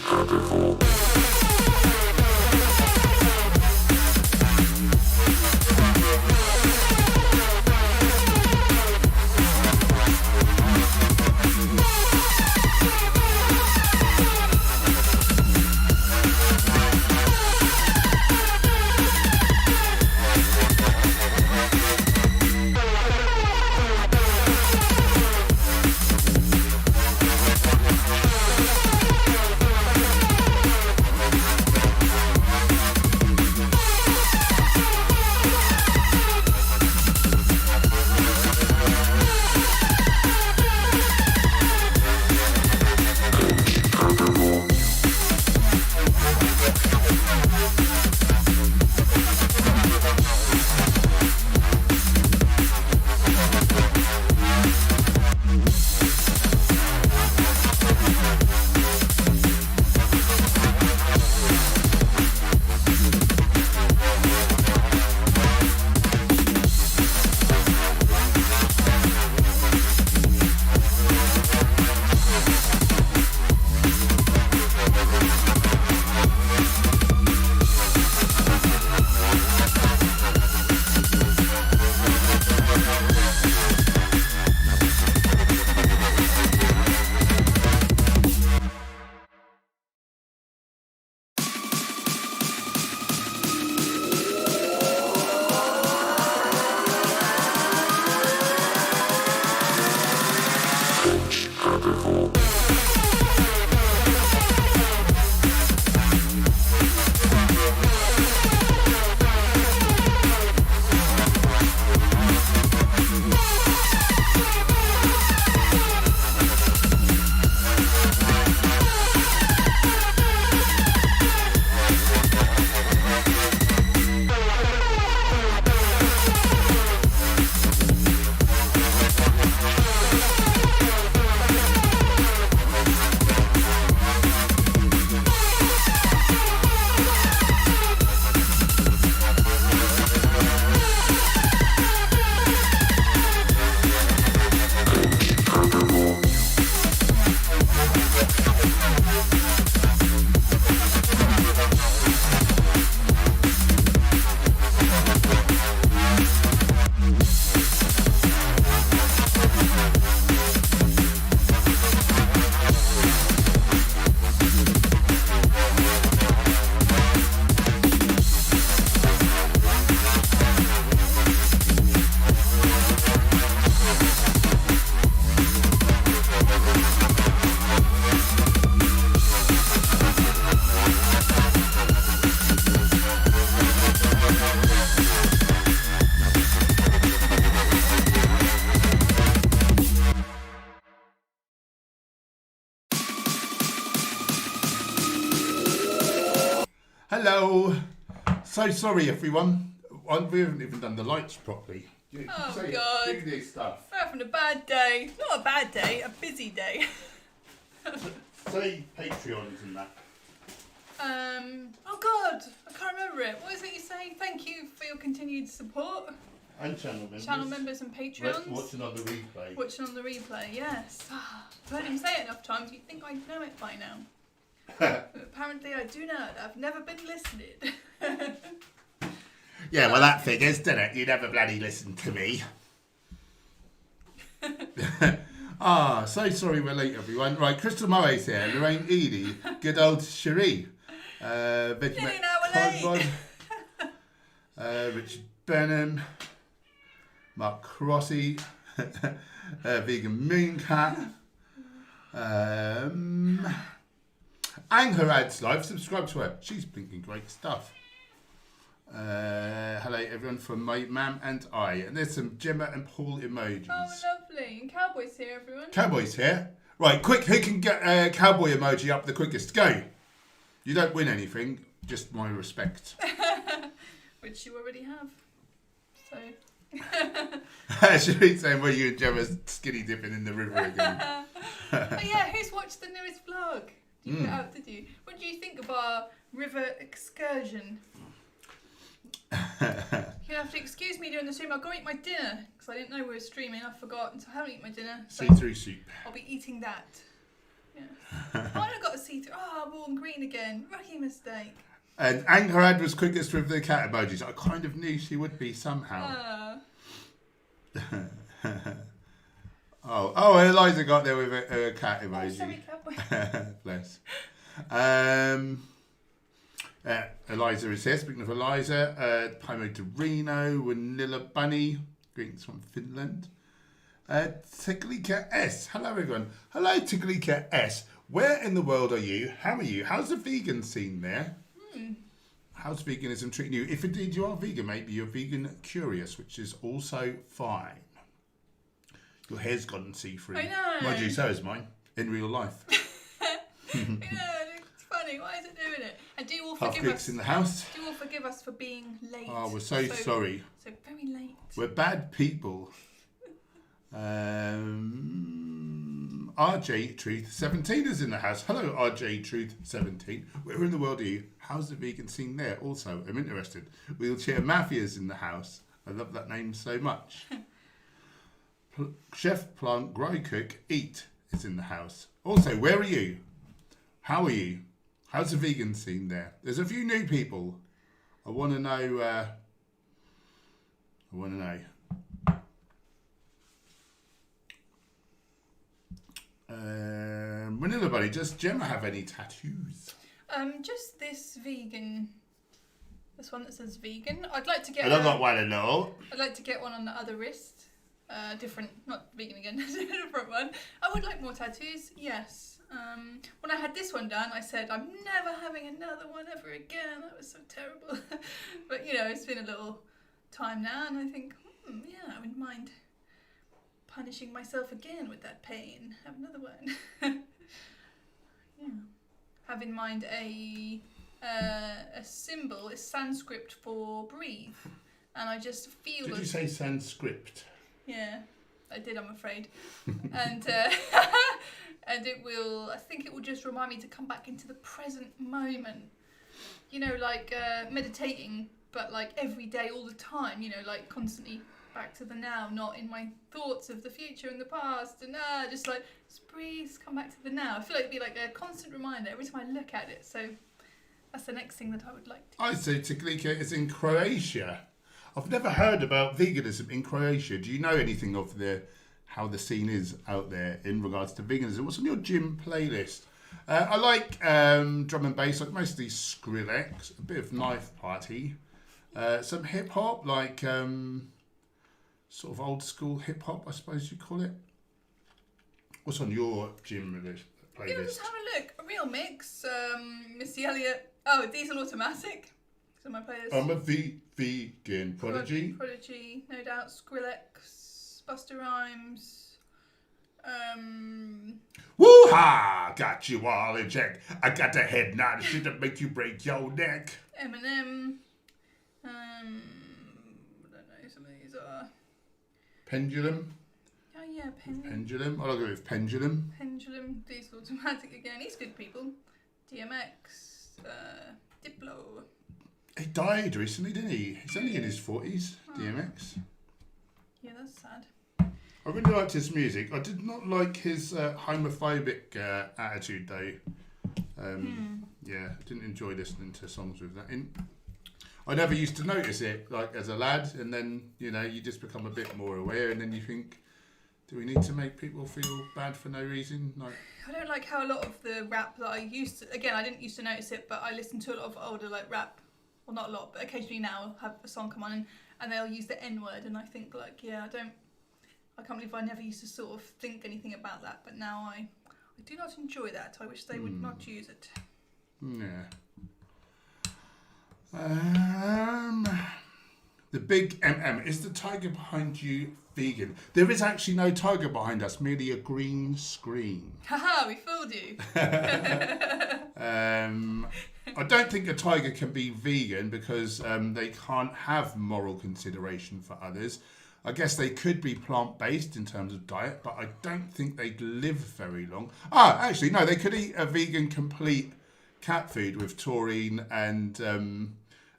Herbivore. Hello. So sorry, everyone. We haven't even done the lights properly. Oh, Say, God. do this stuff. We're having a bad day. Not a bad day, a busy day. Say Patreons and that. Oh, God. I can't remember it. What is it you say? Thank you for your continued support. And channel members. Channel members and Patreons. Watching on the replay. Watching on the replay, yes. I've heard him say it enough times, you'd think I'd know it by now. But apparently I do not. I've never been listening. Yeah, well that figures, doesn't it? You never bloody listen to me. So sorry we're late, everyone. Right, Crystal Murray's here, Lorraine Eady, good old Cherie, Vegemite Codrod, Richard Benham, Mark Crossy, Vegan Mooncat, and her ads live. Subscribe to her. She's blinking great stuff. Hello everyone from my mum and I. And there's some Gemma and Paul emojis. Oh, lovely. And Cowboy's here, everyone. Cowboy's here. Right, quick, who can get a cowboy emoji up the quickest? Go. You don't win anything, just my respect. Which you already have. So. Should we say, well, you and Gemma skinny dipping in the river again? Oh yeah, who's watched the newest vlog? You put it out, did you? What do you think of our river excursion? You'll have to excuse me during the stream. I'll go eat my dinner because I didn't know we were streaming. I forgot, and so I haven't eaten my dinner. So See-through soup. I'll be eating that. Yes. Oh, I got to see through. Oh, I'm all in green again. Rookie mistake. And Anchorad was quickest with the cat emojis. I kind of knew she would be somehow. Oh, Eliza got there with a cat emoji. Oh, sorry, Bless. Eliza is here. Speaking of Eliza, Pimo Dorino, Vanilla Bunny, greetings from Finland. Ticklika S. Hello, everyone. Hello, Ticklika S. Where in the world are you? How are you? How's the vegan scene there? How's veganism treating you? If indeed you are vegan, maybe you're vegan curious, which is also fine. Your hair's gone see-through. I know. Mind you, so is mine in real life. I know, it's funny. Why is it doing it? And do you all forgive Half-cakes us? in the house. Do you all forgive us for being late? Oh, we're so sorry. So very late. We're bad people. RJ Truth 17 is in the house. Hello, RJ Truth 17. Where in the world are you? How's the vegan scene there? Also, I'm interested. Wheelchair Mafia's in the house. I love that name so much. Chef Plant Grow Cook Eat is in the house. Also, where are you? How are you? How's the vegan scene there? There's a few new people. I want to know. Manila Bunny, does Gemma have any tattoos? Just this vegan. This one that says vegan. I'd like to get. And I've got one and all. I'd like to get one on the other wrist. Different, not vegan again. Different one. I would like more tattoos. Yes. When I had this one done, I said I'm never having another one ever again. That was so terrible. But you know, it's been a little time now, and I think, yeah, I wouldn't mind punishing myself again with that pain. Have another one. Yeah. Have in mind a symbol is Sanskrit for breathe, and I just feel. Did you say Sanskrit? Yeah, I did. I'm afraid, and and it will. I think it will just remind me to come back into the present moment. You know, like meditating, but like every day, all the time. You know, like constantly back to the now, not in my thoughts of the future and the past, and just like just breathe, come back to the now. I feel like it'd be like a constant reminder every time I look at it. So that's the next thing that I would like to. I say Ticklika is in Croatia. I've never heard about veganism in Croatia. Do you know anything of how the scene is out there in regards to veganism? What's on your gym playlist? I like drum and bass, like mostly Skrillex, a bit of Knife Party, some hip hop, like sort of old school hip hop, I suppose you call it. What's on your gym playlist? Yeah, just have a look. A real mix. Missy Elliott. Oh, Diesel Automatic. It's on my playlist. I'm a vegan. Prodigy. Prodigy, no doubt. Skrillex, Busta Rhymes. Woo-ha! Got you all in check. I got the head nod shit that make you break your neck. Eminem. I don't know. Some of these are. Pendulum. Oh yeah, Pendulum. I'll go with Pendulum. Pendulum. Diesel Automatic again. He's good people. DMX. Diplo. He died recently, didn't he? He's only in his 40s, DMX. Yeah, that's sad. I really liked his music. I did not like his homophobic attitude, though. Yeah, I didn't enjoy listening to songs with that in. I never used to notice it, like, as a lad, and then, you know, you just become a bit more aware, and then you think, do we need to make people feel bad for no reason? Like, I don't like how a lot of the rap that I used to, again, I didn't used to notice it, but I listen to a lot of older, like, rap. Well, not a lot, but occasionally now I'll have a song come on and they'll use the N-word, and I think, like, yeah, I can't believe I never used to sort of think anything about that, but now I do not enjoy that. I wish they would not use it. Yeah. The big MM, is the tiger behind you vegan? There is actually no tiger behind us, merely a green screen. Haha, we fooled you. I don't think a tiger can be vegan because they can't have moral consideration for others. I guess they could be plant-based in terms of diet, but I don't think they'd live very long. Actually, no, they could eat a vegan complete cat food with taurine and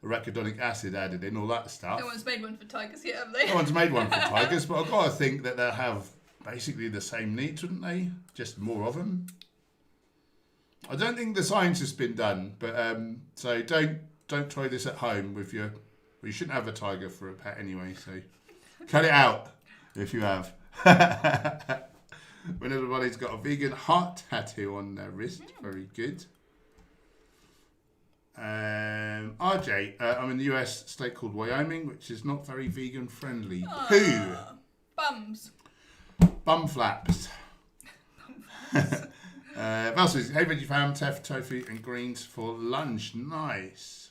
arachidonic acid added in, all that stuff. No one's made one for tigers yet, have they? No one's made one for tigers, but I've got to think that they'll have basically the same needs, wouldn't they? Just more of them. I don't think the science has been done, but so don't try this at home with your. Well, you shouldn't have a tiger for a pet anyway, so cut it out if you have. When everybody's got a vegan heart tattoo on their wrist, very good. RJ, I'm in the US state called Wyoming, which is not very vegan friendly. Poo. Bums. Bum flaps. Versus, hey veggie fam, teff, tofu and greens for lunch. Nice.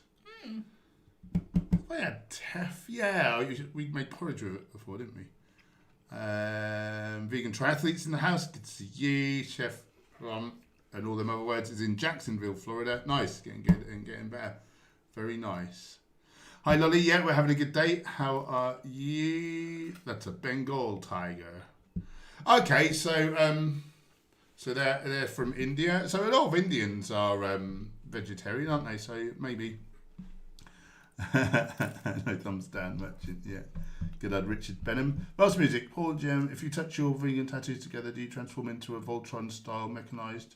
Oh yeah, teff. Yeah, we made porridge with it before, didn't we? Vegan triathletes in the house. Good to see you, Chef Plum, and all them other words is in Jacksonville, Florida. Nice, getting good and getting better. Very nice. Hi Lolly, yeah, we're having a good day. How are you? That's a Bengal tiger. Okay, so so they're from India. So a lot of Indians are vegetarian, aren't they? So maybe. No thumbs down, merchant. Yeah, good old Richard Benham. Last music, Paul Gem. If you touch your vegan tattoos together, do you transform into a Voltron style mechanized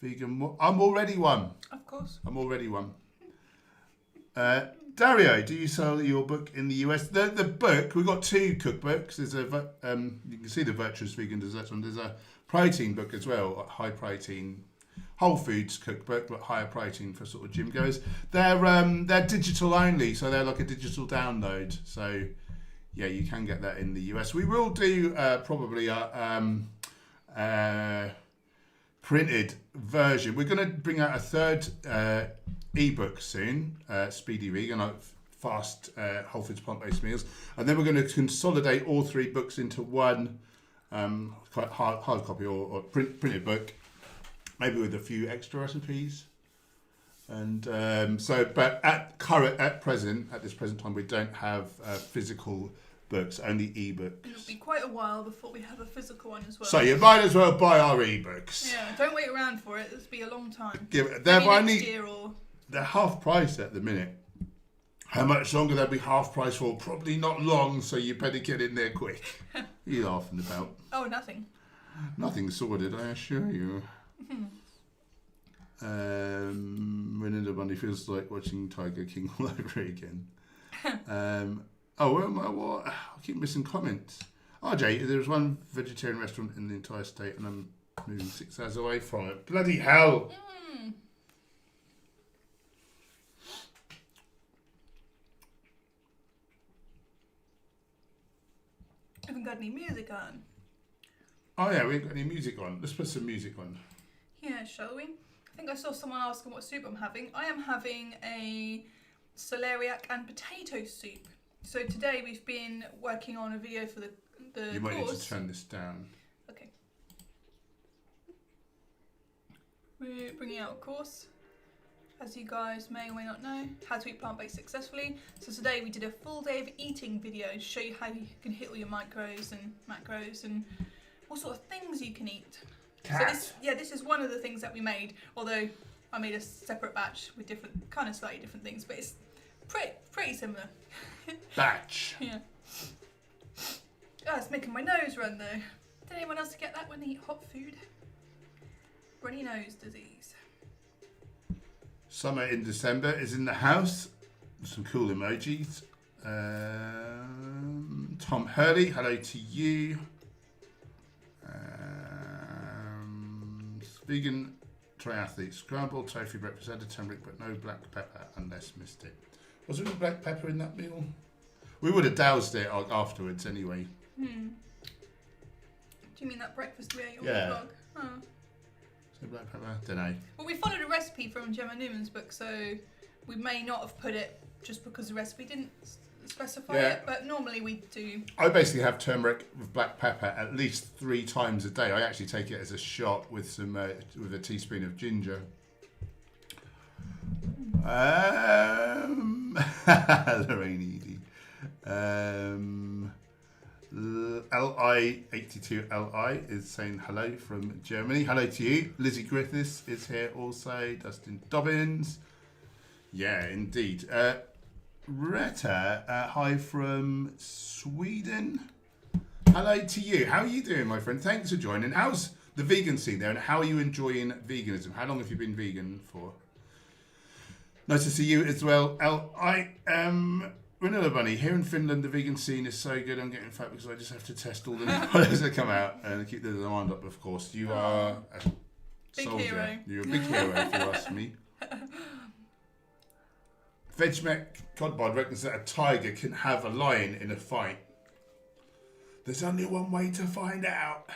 vegan? I'm already one. Of course. I'm already one. Dario, do you sell your book in the US? The book, we've got 2 cookbooks. There's a you can see the Virtuous Vegan Desserts one. There's a protein book as well, high protein, whole foods cookbook, but higher protein for sort of gym goers. They're digital only, so they're like a digital download. So yeah, you can get that in the US. We will do probably a printed version. We're going to bring out a 3rd ebook soon, Speedy Vegan, like fast whole foods plant-based meals, and then we're going to consolidate all 3 books into one quite hard copy or printed book, maybe with a few extra recipes. And but at this present time, we don't have physical books, only ebooks. It'll be quite a while before we have a physical one as well. So you might as well buy our ebooks. Yeah, don't wait around for it. It'll be a long time. They're Maybe next year or... They're half price at the minute. How much longer they'll be half price for? Probably not long, so you better get in there quick. What are you laughing about? Oh, nothing. Nothing sorted, I assure you. Melinda Bundy feels like watching Tiger King all over again. What? I keep missing comments. RJ, there's one vegetarian restaurant in the entire state, and I'm moving 6 hours away from it. Bloody hell! Haven't got any music on. Oh yeah, we ain't got any music on. Let's put some music on. Yeah, shall we? I think I saw someone asking what soup I'm having. I am having a celeriac and potato soup. So today we've been working on a video for the You might course. need to turn this down. Okay. We're bringing out a course, as you guys may or may not know, how to eat plant-based successfully. So today we did a full day of eating video to show you how you can hit all your micros and macros and what sort of things you can eat. Cat. So this is one of the things that we made, although I made a separate batch with different, kind of slightly different things, but it's pretty similar. Batch. Yeah. Oh, it's making my nose run though. Did anyone else get that when they eat hot food? Runny nose disease. Summer in December is in the house. Some cool emojis. Tom Hurley, hello to you. Vegan triathlete, scrambled tofu breakfast, added turmeric but no black pepper unless missed it. Was there any black pepper in that meal? We would have doused it afterwards anyway. Do you mean that breakfast we ate on Yeah. the vlog? Oh. So black pepper? Don't know. Well, we followed a recipe from Gemma Newman's book, so we may not have put it just because the recipe didn't specify it, but normally we do. I basically have turmeric with black pepper at least 3 times a day. I actually take it as a shot with some with a teaspoon of ginger. Lorraine Eady. LI82LI is saying hello from Germany. Hello to you. Lizzie Griffiths is here also. Dustin Dobbins. Yeah, indeed. Retta, hi from Sweden. Hello to you. How are you doing, my friend? Thanks for joining. How's the vegan scene there, and how are you enjoying veganism? How long have you been vegan for? Nice to see you as well. I am Vanilla Bunny. Here in Finland, the vegan scene is so good. I'm getting fat because I just have to test all the new products that come out and keep the demand up, of course. You are a big soldier. hero. You're a big hero, if you ask me. VegMech Codbod reckons that a tiger can have a lion in a fight. There's only one way to find out.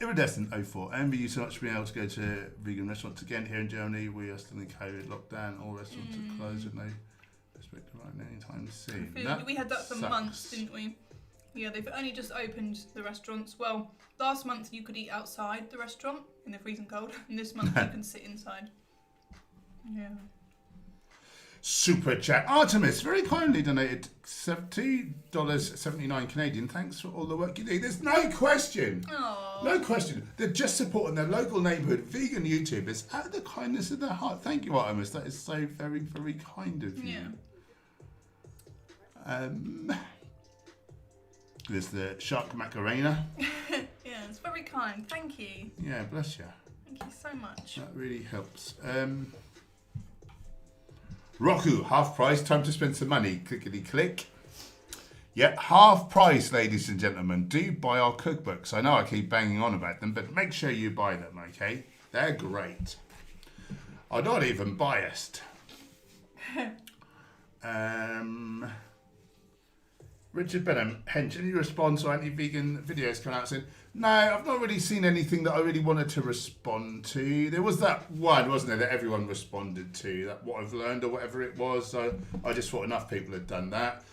Iridescent 04. Envy you so much for being able to go to vegan restaurants again here in Germany. We are still in COVID lockdown. All restaurants are closed with no perspective right anytime soon. We had that for months, didn't we? Yeah, they've only just opened the restaurants. Well, last month you could eat outside the restaurant in the freezing cold, and this month you can sit inside. Yeah. Super chat. Artemis very kindly donated $2.79 Canadian. Thanks for all the work you do. There's no question. Aww. No question. They're just supporting their local neighbourhood vegan YouTubers out of the kindness of their heart. Thank you, Artemis. That is so very, very kind of you. Yeah. There's the shark Macarena. Yeah, it's very kind. Thank you. Yeah, bless you. Thank you so much. That really helps. Roku, half price, time to spend some money. Clickety click. Yeah, half price, ladies and gentlemen. Do buy our cookbooks. I know I keep banging on about them, but make sure you buy them, okay? They're great. I'm not even biased. Richard Benham, Hench, any response or anti-vegan videos coming out saying, no, I've not really seen anything that I really wanted to respond to. There was that one, wasn't there, that everyone responded to, that what I've learned or whatever it was. So I just thought enough people had done that.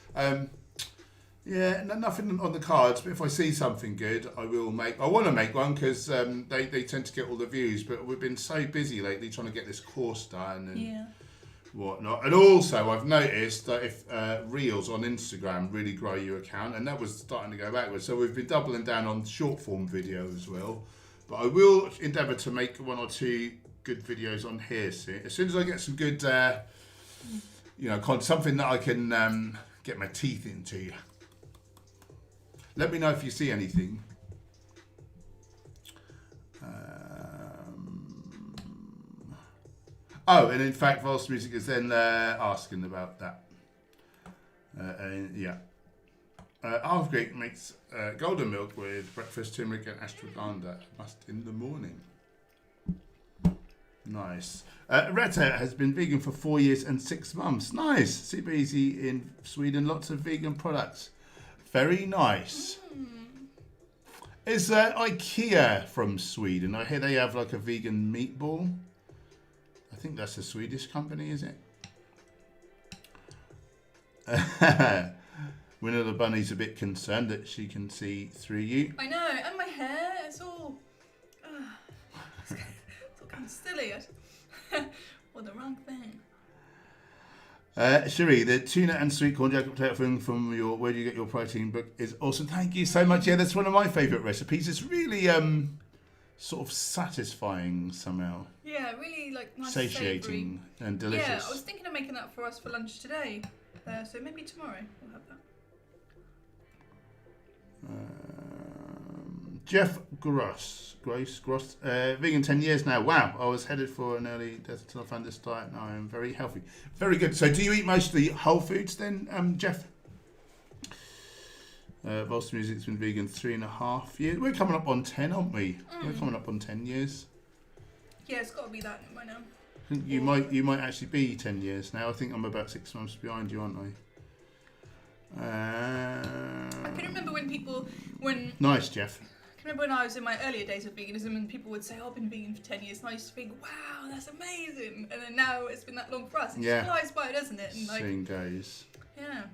Yeah, nothing on the cards, but if I see something good, I will make. I want to make one because they tend to get all the views, but we've been so busy lately trying to get this course done and whatnot. And also, I've noticed that if Reels on Instagram really grow your account, and that was starting to go backwards, so we've been doubling down on short form video as well. But I will endeavour to make one or two good videos on here soon. As soon as I get some good, something that I can get my teeth into. Let me know if you see anything. Oh, and in fact, Vals Music is then asking about that. Half Greek makes golden milk with breakfast, turmeric and ashwagandha. Must in the morning. Nice. Retta has been vegan for 4 years and 6 months. Nice. Super easy in Sweden. Lots of vegan products. Very nice. Is IKEA from Sweden? I hear they have like a vegan meatball. I think that's a Swedish company, is it? Winnie the Bunny's a bit concerned that she can see through you. I know, and my hair, it's all... it's all kind of silly. Well, the wrong thing. Cherie, the tuna and sweet corn jacket potato thing from your Where Do You Get Your Protein book is awesome. Thank you so much. Yeah, that's one of my favourite recipes. It's really sort of satisfying somehow. Yeah, really like nice, satiating savoury. And delicious. Yeah, I was thinking of making that for us for lunch today. So maybe tomorrow we'll have that. Jeff Gross, vegan 10 years now. Wow, I was headed for an early death until I found this diet. Now I am very healthy. Very good. So do you eat mostly whole foods then, Jeff? Volster Music's been vegan 3.5 years. We're coming up on 10, aren't we? We're coming up on 10 years. Yeah, it's got to be that by now. I think you might actually be 10 years now. I think I'm about 6 months behind you, aren't I? I can remember when Nice, Jeff. I can remember when I was in my earlier days of veganism and people would say, oh, I've been vegan for 10 years, and I used to think, wow, that's amazing. And then now it's been that long for us. It just flies by, doesn't it? And soon goes. Yeah.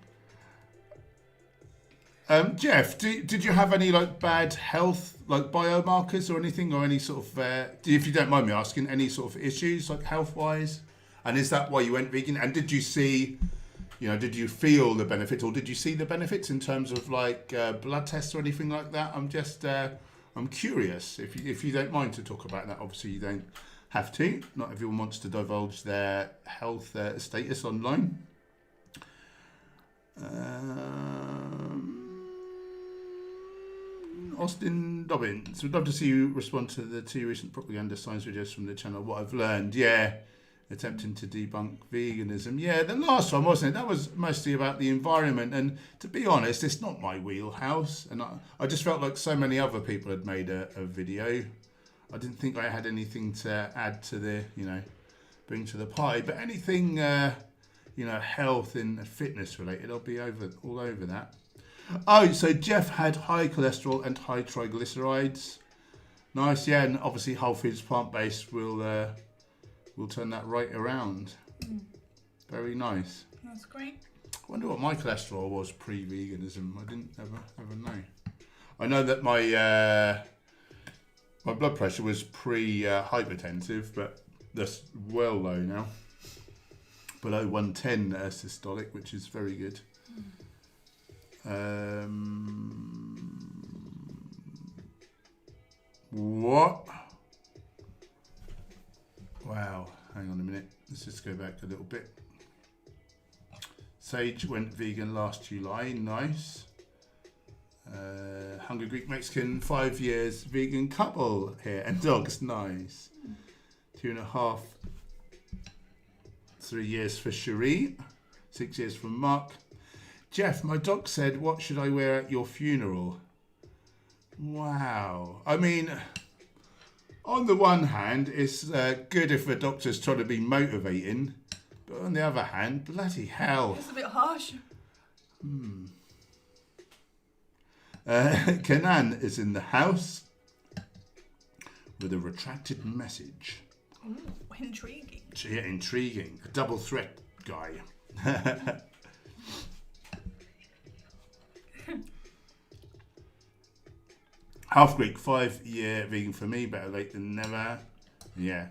Jeff, did you have any like bad health, like biomarkers or anything, or any sort of, if you don't mind me asking, any sort of issues like health-wise? And is that why you went vegan? And did you see, did you feel the benefit, or did you see the benefits in terms of like blood tests or anything like that? I'm just, I'm curious if you don't mind to talk about that. Obviously, you don't have to. Not everyone wants to divulge their health status online. Austin Dobbins. Would love to see you respond to the 2 recent propaganda science videos from the channel. What I've learned, yeah, attempting to debunk veganism. Yeah, the last one, wasn't it? That was mostly about the environment. And to be honest, it's not my wheelhouse. And I just felt like so many other people had made a video. I didn't think I had anything to add to the, bring to the party. But anything, health and fitness related, I'll be all over that. Oh, so Jeff had high cholesterol and high triglycerides. Nice, yeah, and obviously whole foods, plant-based will turn that right around. Very nice. That's great. I wonder what my cholesterol was pre-veganism. I didn't ever know. I know that my blood pressure was pre-hypertensive, but that's well low now. Below 110 systolic, which is very good. What? Wow, hang on a minute. Let's just go back a little bit. Sage went vegan last July. Nice. Hungry Greek Mexican, 5 years vegan couple here and dogs. Nice. 2.5, 3 years for Cherie. 6 years from Mark. Jeff, my doc said, what should I wear at your funeral? Wow. I mean, on the one hand, it's good if the doctor's trying to be motivating, but on the other hand, bloody hell. It's a bit harsh. Kenan is in the house with a retracted message. Ooh, intriguing. Yeah, intriguing. A double threat guy. Half Greek, 5-year vegan for me, better late than never. Yeah.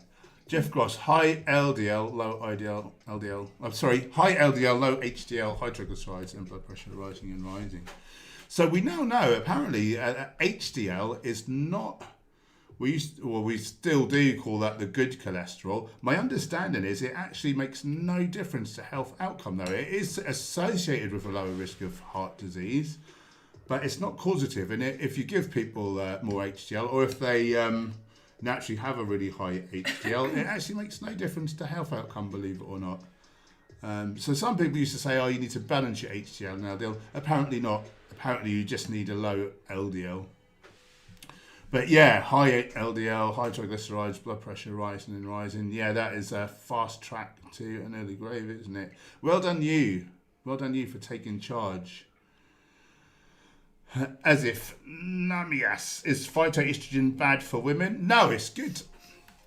Jeff Gross, high LDL, low LDL. I'm sorry, high LDL, low HDL, high triglycerides, and blood pressure rising and rising. So we now know apparently HDL is not. We still do call that the good cholesterol. My understanding is it actually makes no difference to health outcome, though. It is associated with a lower risk of heart disease, but it's not causative. And if you give people more HDL, or if they naturally have a really high HDL, it actually makes no difference to health outcome, believe it or not. So some people used to say, oh, you need to balance your HDL and LDL. Apparently not. Apparently you just need a low LDL. But yeah, high LDL, high triglycerides, blood pressure rising and rising. Yeah, that is a fast track to an early grave, isn't it? Well done you. Well done you for taking charge. As if, Namias, is phytoestrogen bad for women? No, it's good.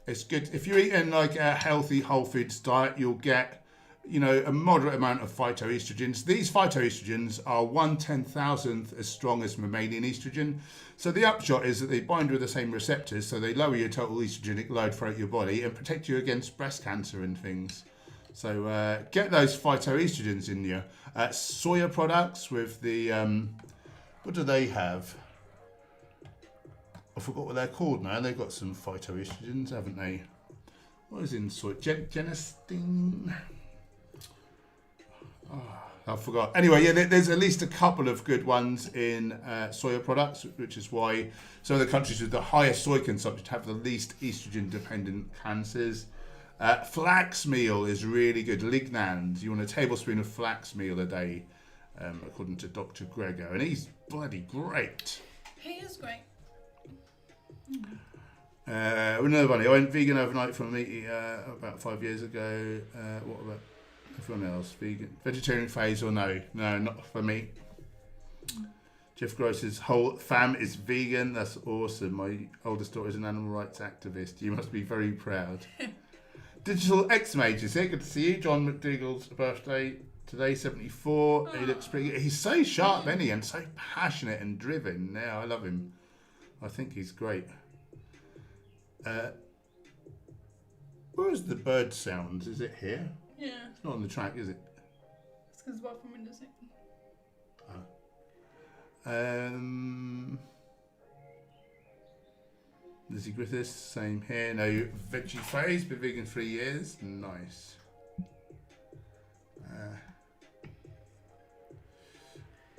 It's good. If you're eating like a healthy whole foods diet, you'll get, a moderate amount of phytoestrogens. These phytoestrogens are 1/10,000th as strong as mammalian estrogen. So the upshot is that they bind with the same receptors, so they lower your total estrogenic load throughout your body and protect you against breast cancer and things. So get those phytoestrogens in you. Soya products with the, what do they have? I forgot what they're called now. They've got some phytoestrogens, haven't they? What is in soy? Genistein? Oh, I forgot. Anyway, yeah, there's at least a couple of good ones in soya products, which is why some of the countries with the highest soy consumption have the least estrogen-dependent cancers. Flax meal is really good. Lignans, you want a tablespoon of flax meal a day, according to Dr. Gregor, and he's bloody great. He is great. Another one. I went vegan overnight from me about 5 years ago. What about everyone else? Vegetarian phase or no? No, not for me. Jeff Gross's whole fam is vegan. That's awesome. My oldest daughter is an animal rights activist. You must be very proud. Digital X-Mage is here. Good to see you. John McDougall's birthday today, 74. He looks pretty good. He's so sharp, isn't he? And so passionate and driven. Yeah, I love him. I think he's great. Where's the bird sound? Is it here? Yeah. It's not on the track, is it? It's because it's from Windows 8. Lizzie Griffiths, same here. No veggie phase, been vegan 3 years. Nice.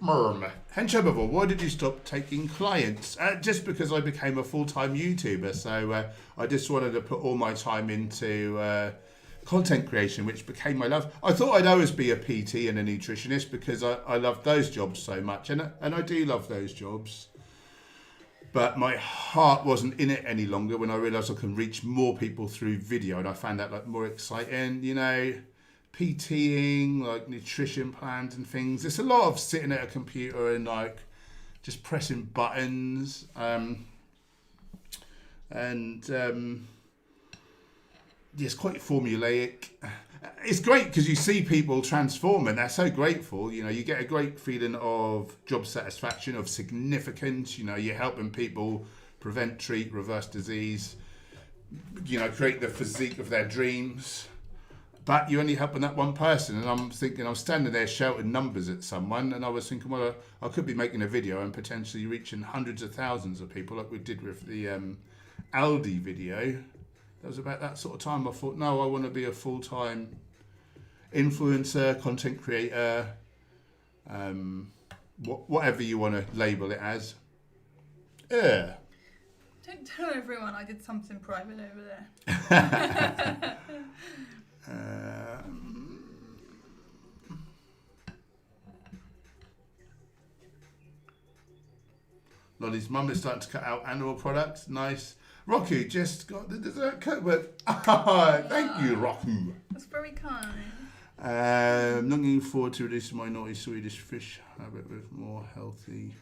Hench Herbivore, why did you stop taking clients? Just because I became a full-time YouTuber. So I just wanted to put all my time into content creation, which became my love. I thought I'd always be a PT and a nutritionist because I love those jobs so much. And I do love those jobs. But my heart wasn't in it any longer when I realised I can reach more people through video. And I found that like more exciting, you know. PTing, like nutrition plans and things. It's a lot of sitting at a computer and like just pressing buttons. It's quite formulaic. It's great because you see people transform and they're so grateful. You know, you get a great feeling of job satisfaction, of significance. You know, you're helping people prevent, treat, reverse disease. You know, create the physique of their dreams. But you're only helping that one person, and I'm thinking, I'm standing there shouting numbers at someone, and I was thinking, well, I could be making a video and potentially reaching hundreds of thousands of people, like we did with the Aldi video. That was about that sort of time. I thought, no, I want to be a full-time influencer, content creator, whatever you want to label it as. Yeah. Don't tell everyone I did something private over there. Lolly's mum is starting to cut out animal products. Nice. Roku just got the dessert cookbook. Thank you, Roku. That's very kind. Looking forward to reducing my naughty Swedish fish habit with more healthy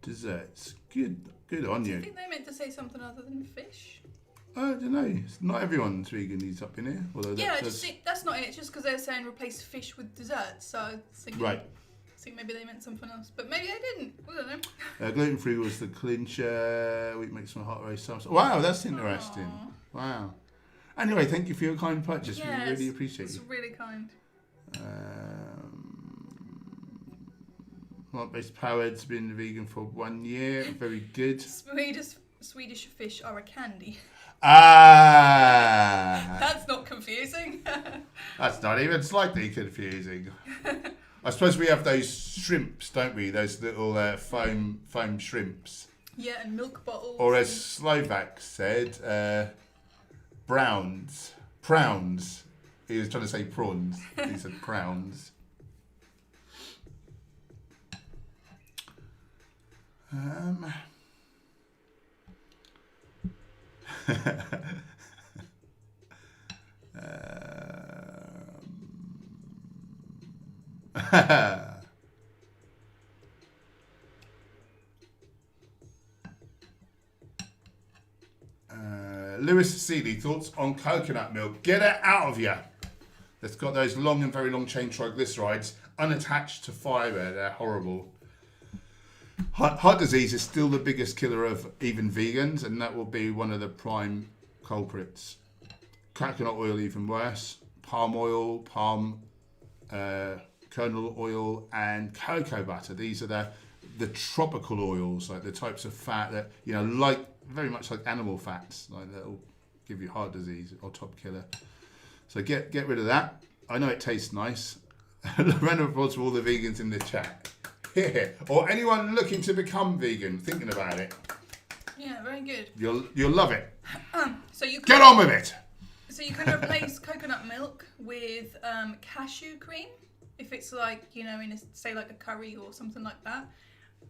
desserts. Good on Do you. you think they meant to say something other than fish? I don't know. Not everyone's vegan needs up in here. Although Yeah, I just think that's not it. It's just because they're saying replace fish with dessert. So I was thinking, right. I think maybe they meant something else. But maybe they didn't. I don't know. Gluten-free was the clincher. Wheat makes my heart race. Wow, that's interesting. Aww. Wow. Anyway, thank you for your kind purchase. Yes, we really appreciate it. It's really kind. Plant-based powered's been vegan for 1 year. Very good. Swedish fish are a candy. Ah! That's not confusing. That's not even slightly confusing. I suppose we have those shrimps, don't we? Those little foam shrimps. Yeah, and milk bottles. Or as Slovak said, browns. Prawns. He was trying to say prawns. He said prawns. Lewis Seeley, thoughts on coconut milk? Get it out of you. It's got those long and very long chain triglycerides unattached to fibre. They're horrible. Heart disease is still the biggest killer of even vegans, and that will be one of the prime culprits. Coconut oil even worse. Palm oil, kernel oil, and cocoa butter. These are the tropical oils, like the types of fat that, you know, like very much like animal fats, like that'll give you heart disease or top killer. So get rid of that. I know it tastes nice. Round of applause for all the vegans in the chat. Yeah. Or anyone looking to become vegan, thinking about it. Yeah, very good. You'll love it. So you get on with it. So you can replace coconut milk with cashew cream if it's like, you know, in say like a curry or something like that.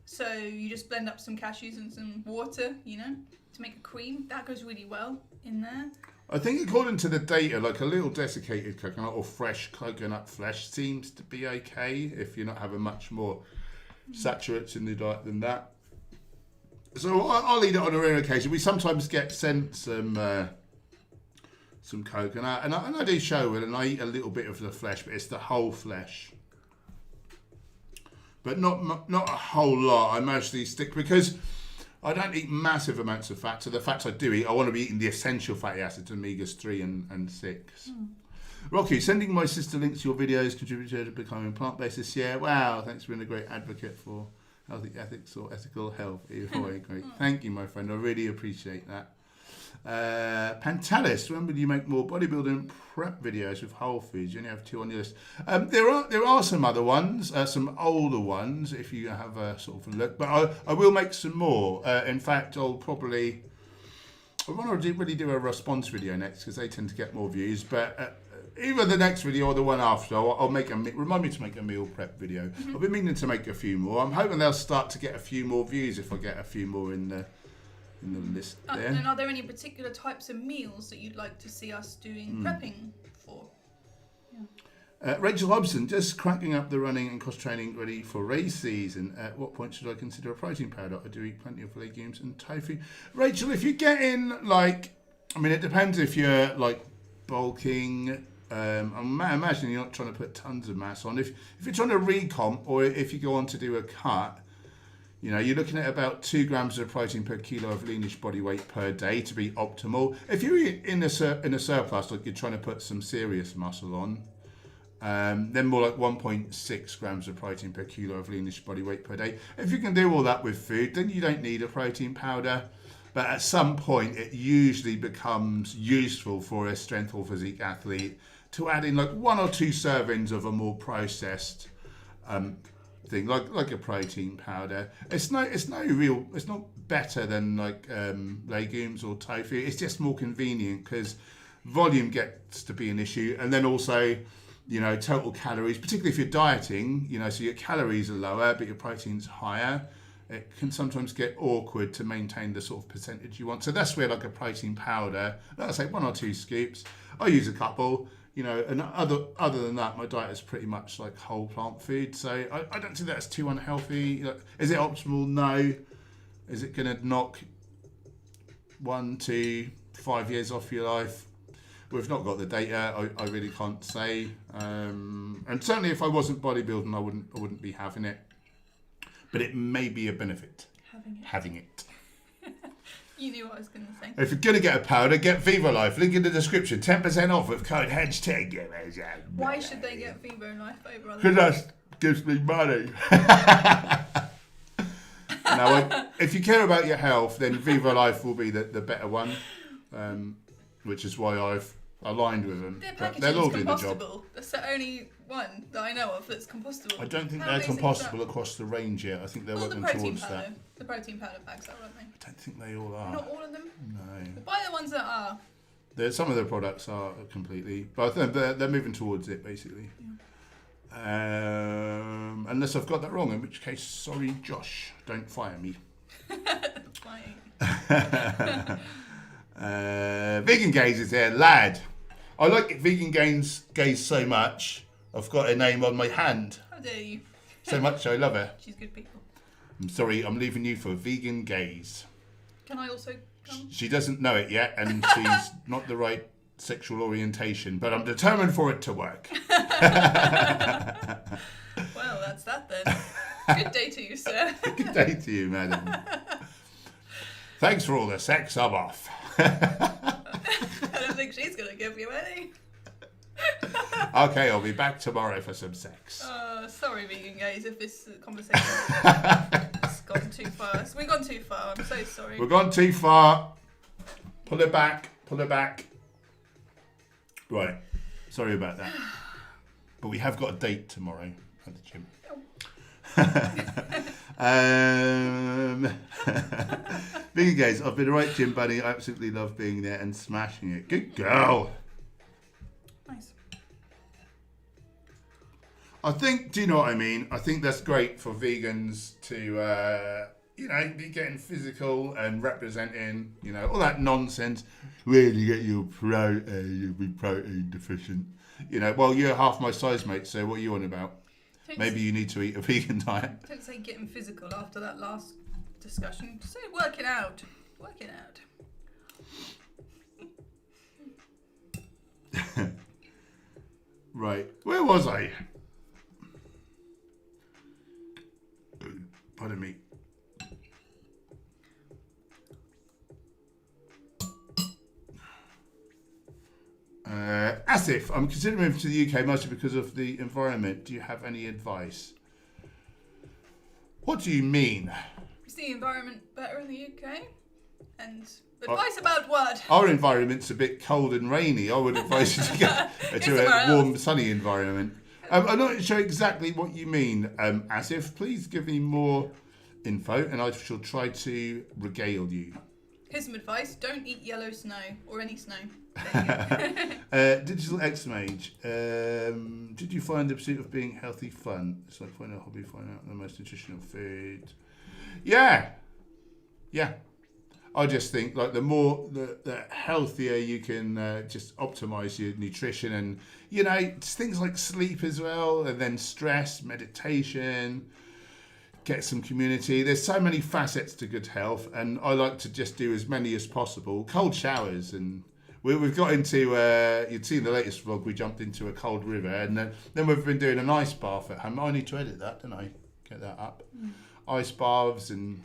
So you just blend up some cashews and some water, you know, to make a cream. That goes really well in there. I think according to the data, like a little desiccated coconut or fresh coconut flesh seems to be okay if you're not having much more saturates in the diet than that. So I'll eat it on a rare occasion. We sometimes get sent some coconut, and I do show it, and I eat a little bit of the flesh, but it's the whole flesh. But not a whole lot. I mostly stick, because I don't eat massive amounts of fat. So the fats I do eat, I want to be eating the essential fatty acids, omegas 3 and 6. Rocky, sending my sister links to your videos contributed to becoming plant-based this year. Wow, thanks for being a great advocate for healthy ethics or ethical health. Great. Thank you, my friend. I really appreciate that. Pantelis, when will you make more bodybuilding prep videos with whole foods? You only have 2 on your list. There are some other ones, some older ones, if you have a sort of look. But I will make some more. In fact, I want to really do a response video next because they tend to get more views. But either the next video or the one after, I'll make remind me to make a meal prep video. I've been meaning to make a few more. I'm hoping they'll start to get a few more views if I get a few more in the list there. And are there any particular types of meals that you'd like to see us doing prepping for? Rachel Hobson, just cracking up the running and cross training ready for race season. At what point should I consider a protein powder? I do eat plenty of legumes and tofu. Rachel, if you get in it depends if you're bulking. I imagine you're not trying to put tons of mass on. If you're trying to recomp or if you go on to do a cut, you're looking at about 2 grams of protein per kilo of leanish body weight per day to be optimal. If you're in a surplus, like you're trying to put some serious muscle on, then more like 1.6 grams of protein per kilo of leanish body weight per day. If you can do all that with food, then you don't need a protein powder. But at some point, it usually becomes useful for a strength or physique athlete to add in 1 or 2 servings of a more processed thing, like a protein powder. It's not better than legumes or tofu. It's just more convenient because volume gets to be an issue, and then also total calories, particularly if you're dieting. So your calories are lower but your protein's higher. It can sometimes get awkward to maintain the sort of percentage you want. So that's where a protein powder, let's say 1 or 2 scoops. I use a couple. And other than that, my diet is pretty much whole plant food. So I don't think that's too unhealthy. Is it optimal? No. Is it going to knock 1 to 5 years off your life? We've not got the data. I really can't say. And certainly, if I wasn't bodybuilding, I wouldn't be having it. But it may be a benefit. Having it. You knew what I was going to say. If you're going to get a powder, get Vivo Life. Link in the description. 10% off with code HENCH10. Why should they get Vivo Life over other? Because that gives me money. Now, if you care about your health, then Vivo Life will be the better one, which is why I've aligned with them. Their packaging They'll all is do the job. compostable. That's the only one that I know of that's compostable. I don't think How they're amazing is compostable that? across the range yet. I think they're All the working protein towards powder. that. The protein powder bags are, aren't they? I don't think they all are. Not all of them? No. Buy the ones that are. Some of their products are completely, but they're moving towards it basically. Yeah. Unless I've got that wrong, in which case, sorry, Josh, don't fire me. Vegan Gaze is there, lad. I like Vegan Gaze so much. I've got her name on my hand. How dare you? So much I love her. She's good people. I'm sorry, I'm leaving you for Vegan Gaze. Can I also come? She doesn't know it yet, and she's not the right sexual orientation, but I'm determined for it to work. Well, that's that then. Good day to you, sir. Good day to you, madam. Thanks for all the sex, I'm off. I don't think she's going to give you any. Okay, I'll be back tomorrow for some sex. Sorry, Vegan Gaze, if this conversation has gone too far. We've gone too far, I'm so sorry. We've gone too far. Pull it back. Right, sorry about that. But we have got a date tomorrow at the gym. Vegan Gaze, I've been a right gym buddy. I absolutely love being there and smashing it. Good girl. Nice. I think, do you know what I mean? I think that's great for vegans to, be getting physical and representing, all that nonsense. Where do you get your protein? You'll be protein deficient. Well, you're half my size, mate, so what are you on about? Maybe you need to eat a vegan diet. Don't say getting physical after that last discussion. Say work it out. Work it out. Right, where was I? Pardon me. Asif, I'm considering moving to the UK mostly because of the environment. Do you have any advice? What do you mean? Is the environment better in the UK? And advice about what? Our environment's a bit cold and rainy. I would advise you to go to a warm, sunny environment. I'm not sure exactly what you mean, Asif. Please give me more info and I shall try to regale you. Here's some advice. Don't eat yellow snow or any snow. Digital X-Mage. Did you find the pursuit of being healthy fun? It's like finding a hobby, finding out the most nutritional food. Yeah. I just think like the healthier you can just optimize your nutrition, and just things like sleep as well, and then stress, meditation, get some community. There's so many facets to good health, and I like to just do as many as possible. Cold showers, and we've got into you'd seen the latest vlog, we jumped into a cold river, and then we've been doing an ice bath at home. I need to edit that, don't I? Get that up. Ice baths, and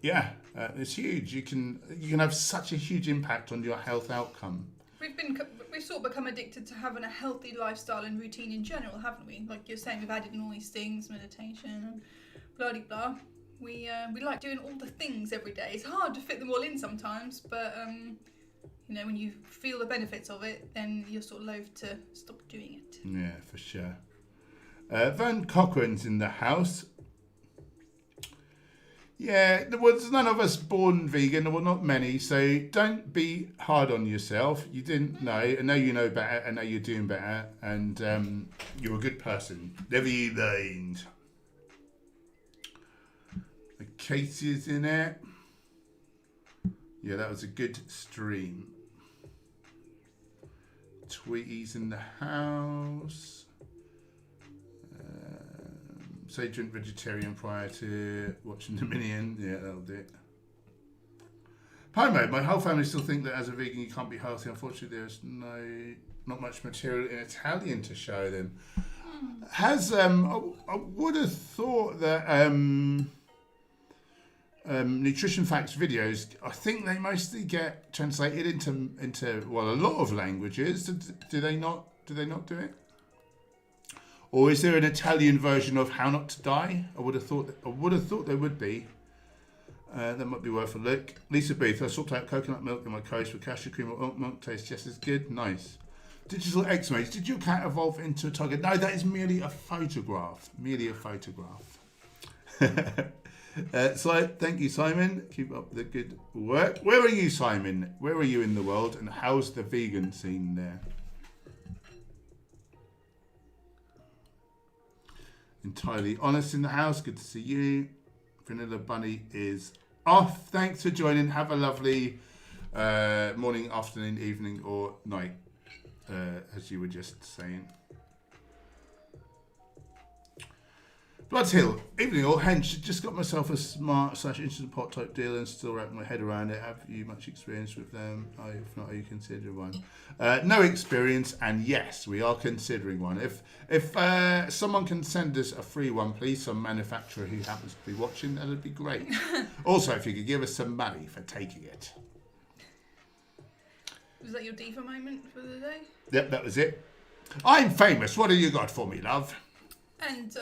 it's huge. You can have such a huge impact on your health outcome. We've sort of become addicted to having a healthy lifestyle and routine in general, haven't we? Like you're saying, we've added in all these things, meditation and blah de blah. We like doing all the things every day. It's hard to fit them all in sometimes, but when you feel the benefits of it, then you're sort of loath to stop doing it. Yeah, for sure. Van Cochrane's in the house. Yeah, there was none of us born vegan. There were not many, so don't be hard on yourself. You didn't know. I know you know better. I know you're doing better, and you're a good person. Never you mind. The Casey's in it. Yeah, that was a good stream. Tweety's in the house. Say drink vegetarian prior to watching the Minion. Yeah, that'll do it. Pie mode. My whole family still think that as a vegan you can't be healthy. Unfortunately, there's not much material in Italian to show them. Has I would have thought that Nutrition Facts videos, I think they mostly get translated into a lot of languages. Do they not do it? Or is there an Italian version of How Not to Die? I would have thought there would be. That might be worth a look. Lisa Booth, I swapped out coconut milk in my coast for cashew cream or oat milk. Tastes just as good. Nice. Digital X-Mates, did your cat evolve into a tiger? No, that is merely a photograph. So thank you, Simon. Keep up the good work. Where are you, Simon? Where are you in the world, and how's the vegan scene there? Entirely honest in the house. Good to see you. Vanilla Bunny is off. Thanks for joining. Have a lovely morning, afternoon, evening, or night, as you were just saying. Bloods Hill, evening all. Hench, just got myself a smart / instant pot type deal and still wrapping my head around it. Have you much experience with them? If not, are you considering one? No experience, and yes, we are considering one. If someone can send us a free one, please, some manufacturer who happens to be watching, that would be great. Also, if you could give us some money for taking it. Was that your diva moment for the day? Yep, that was it. I'm famous. What have you got for me, love? And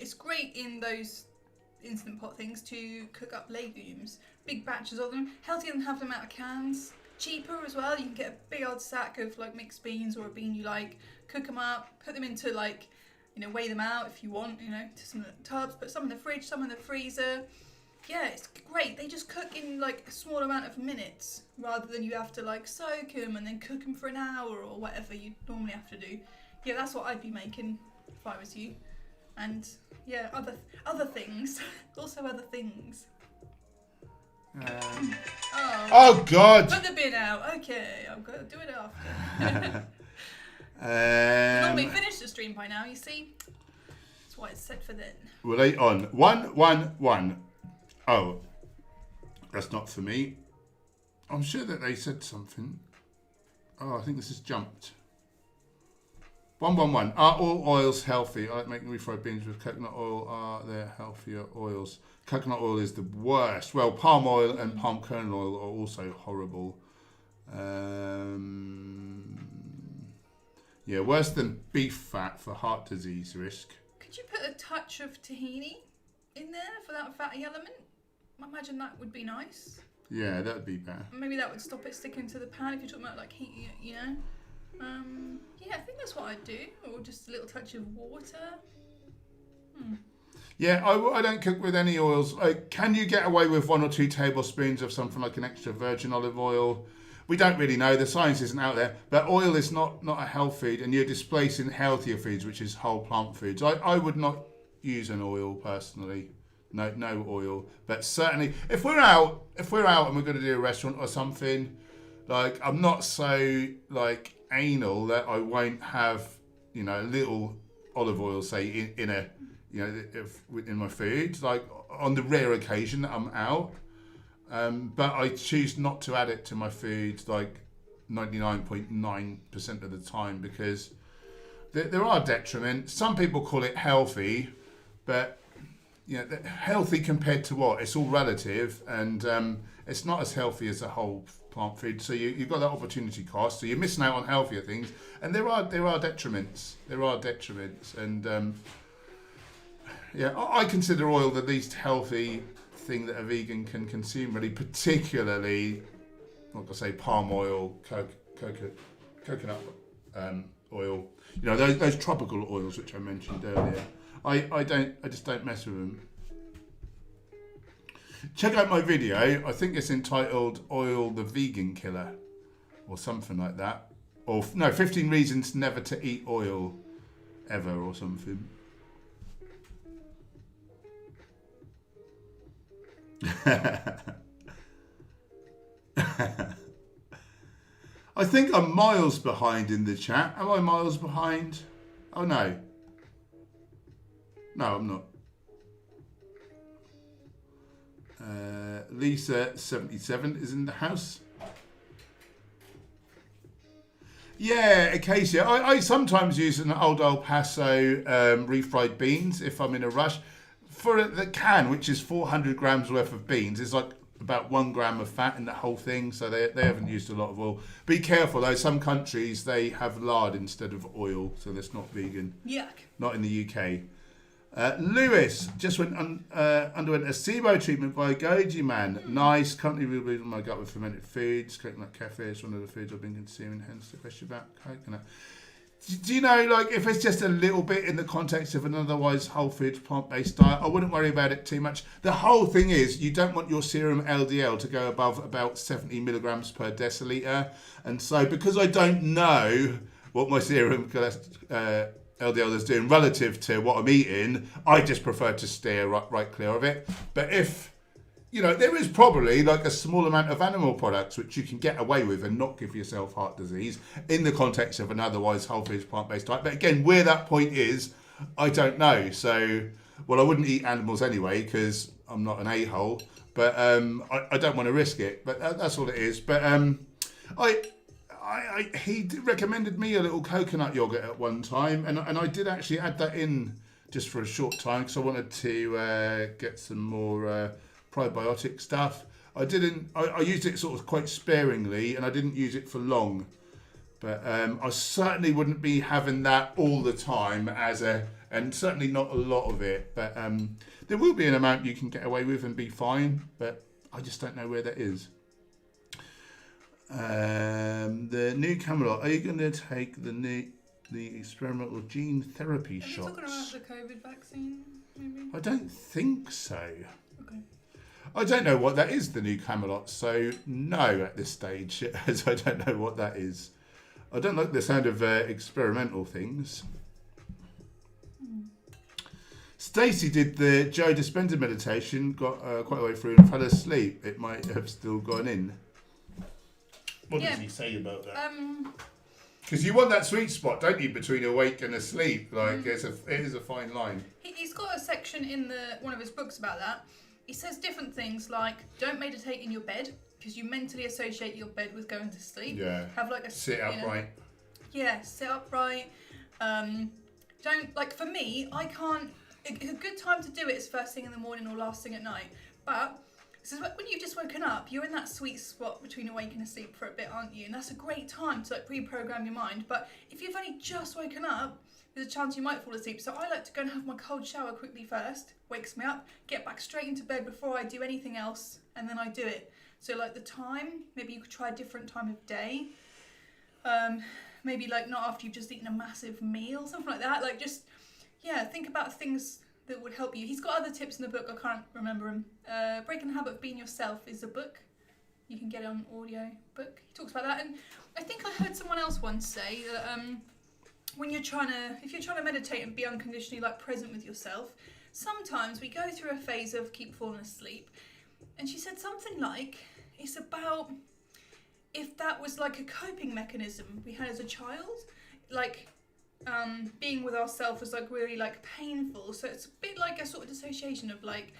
it's great in those instant pot things to cook up legumes, big batches of them, healthier than having them out of cans, cheaper as well. You can get a big old sack of like mixed beans or a bean you like, cook them up, put them into weigh them out if you want, to some of the tubs, put some in the fridge, some in the freezer. Yeah, it's great. They just cook in like a small amount of minutes rather than you have to like soak them and then cook them for an hour or whatever you normally have to do. Yeah, that's what I'd be making if I was you. And yeah, other things. Also other things. Oh God! Put the bin out. Okay, I'm gonna do it after. Normally finish the stream by now. You see, that's why it's set for then. We're late on 111. Oh, that's not for me. I'm sure that they said something. Oh, I think this has jumped. 111. Are all oils healthy? I like making refried beans with coconut oil. Are there healthier oils? Coconut oil is the worst. Well, palm oil and palm kernel oil are also horrible. Yeah, worse than beef fat for heart disease risk. Could you put a touch of tahini in there for that fatty element? I imagine that would be nice. Yeah, that would be better. Maybe that would stop it sticking to the pan if you're talking about like heat, you know. Yeah, I think that's what I'd do, or just a little touch of water. Yeah, I don't cook with any oils. Can you get away with 1 or 2 tablespoons of something like an extra virgin olive oil? We don't really know. The science isn't out there. But oil is not a health food, and you're displacing healthier foods, which is whole plant foods. I would not use an oil personally. No oil. But certainly, if we're out and we're going to do a restaurant or something, like I'm not so like anal that I won't have a little olive oil, say in a in my food, like on the rare occasion that I'm out. But I choose not to add it to my food like 99.9% of the time because there are detriments. Some people call it healthy, but healthy compared to what? It's all relative, and it's not as healthy as a whole plant food. So you've got that opportunity cost. So you're missing out on healthier things, and there are detriments. There are detriments, and I consider oil the least healthy thing that a vegan can consume, really, particularly, I'm not gonna say palm oil, coconut oil, those tropical oils which I mentioned earlier. I just don't mess with them. Check out my video. I think it's entitled "Oil the Vegan Killer" or something like that, or no, 15 reasons never to eat oil ever or something. I think I'm miles behind in the chat. Am I miles behind? Oh no. No, I'm not. Lisa77 is in the house. Yeah, Acacia. I sometimes use an old El Paso refried beans if I'm in a rush. For the can, which is 400 grams worth of beans, is like about 1 gram of fat in the whole thing, so they haven't used a lot of oil. Be careful though, some countries they have lard instead of oil, so that's not vegan. Yuck. Not in the UK. Lewis just underwent a SIBO treatment by Goji Man. Nice. Currently rebuilding my gut with fermented foods. Coconut cafe is one of the foods I've been consuming, hence the question about coconut. Do you know, like, if it's just a little bit in the context of an otherwise whole foods plant-based diet, I wouldn't worry about it too much. The whole thing is you don't want your serum LDL to go above about 70 milligrams per deciliter. And so because I don't know what my serum LDL is doing relative to what I'm eating, I just prefer to steer right clear of it. But if there is probably like a small amount of animal products which you can get away with and not give yourself heart disease in the context of an otherwise whole foods plant-based diet. But again, where that point is, I don't know. So, I wouldn't eat animals anyway because I'm not an a-hole. But I don't want to risk it. But that's all it is. But he recommended me a little coconut yogurt at one time, and I did actually add that in just for a short time because I wanted to get some more probiotic stuff. I used it sort of quite sparingly, and I didn't use it for long. But I certainly wouldn't be having that all the time and certainly not a lot of it. But there will be an amount you can get away with and be fine. But I just don't know where that is. The new Camelot. Are you going to take the experimental gene therapy shots? Are you talking about the COVID vaccine, maybe? I don't think so. Okay. I don't know what that is, the new Camelot, so no at this stage, as I don't know what that is. I don't like the sound of experimental things. Stacey did the Joe Dispenza meditation, got quite a way through and fell asleep. It might have still gone in. What does he say about that? Because you want that sweet spot, don't you, between awake and asleep? Like, it is a fine line. He's got a section in one of his books about that. He says different things like, don't meditate in your bed, because you mentally associate your bed with going to sleep. Yeah. Have like a... Sit upright. Yeah, sit upright. Don't, like for me, I can't... A good time to do it is first thing in the morning or last thing at night. But... So when you've just woken up, you're in that sweet spot between awake and asleep for a bit, aren't you? And that's a great time to like reprogram your mind. But if you've only just woken up, there's a chance you might fall asleep. So I like to go and have my cold shower quickly first, wakes me up, get back straight into bed before I do anything else, and then I do it. So like the time, maybe you could try a different time of day. Maybe like not after you've just eaten a massive meal, something like that. Like just, yeah, think about things that would help you. He's got other tips in the book, I can't remember them. Breaking the Habit of Being Yourself is a book. You can get it on audio book. He talks about that. And I think I heard someone else once say that if you're trying to meditate and be unconditionally like present with yourself, sometimes we go through a phase of keep falling asleep. And she said something like, it's about if that was like a coping mechanism we had as a child, like being with ourselves was like really like painful. So it's a bit like a sort of dissociation of like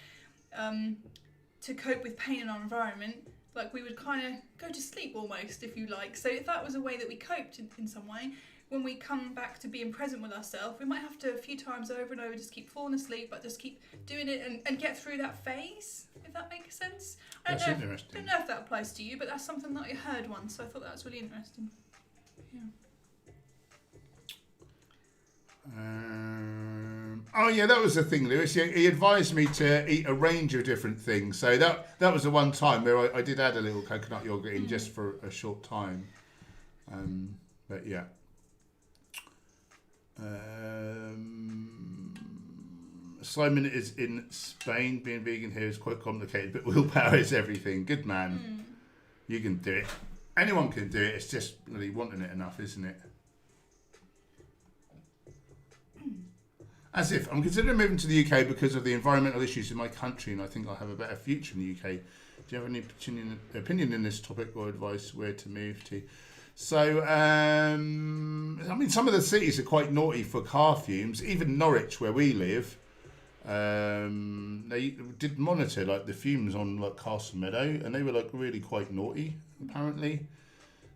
to cope with pain in our environment, like we would kind of go to sleep almost, if you like. So if that was a way that we coped in some way, when we come back to being present with ourselves, we might have to a few times over and over just keep falling asleep, but just keep doing it and get through that phase, if that makes sense. That's interesting. I don't know if that applies to you, but that's something that I heard once, so I thought that was really interesting. Yeah. Oh yeah, that was the thing, Lewis. He advised me to eat a range of different things. So that was the one time where I did add a little coconut yogurt in just for a short time. But yeah. Simon is in Spain. Being vegan here is quite complicated, but willpower is everything. Good man. You can do it. Anyone can do it. It's just really wanting it enough, isn't it? As if I'm considering moving to the UK because of the environmental issues in my country, and I think I'll have a better future in the UK. Do you have any opinion in this topic or advice where to move to? So, I mean, some of the cities are quite naughty for car fumes. Even Norwich, where we live, they did monitor like the fumes on like Castle Meadow, and they were like really quite naughty, apparently.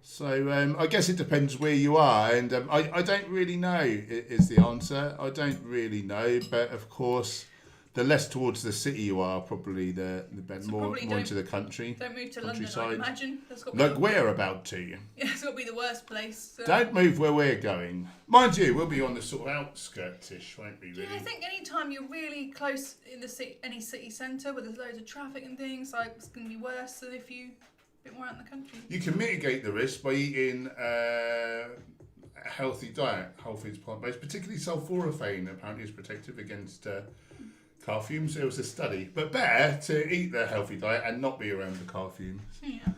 So I guess it depends where you are, and I don't really know is the answer. I don't really know, but of course, the less towards the city you are, probably the better, so more into the country. Don't move to London, I imagine. That's got like we're about to. Yeah, it's got to be the worst place. So. Don't move where we're going. Mind you, we'll be on the sort of outskirts-ish, won't we, really? Yeah, I think any time you're really close in any city centre where there's loads of traffic and things, like it's going to be worse than if you... more out in the country. You can mitigate the risk by eating a healthy diet, whole foods, plant-based, particularly sulforaphane apparently is protective against car fumes. It was a study, but better to eat the healthy diet and not be around the car fumes. Yeah.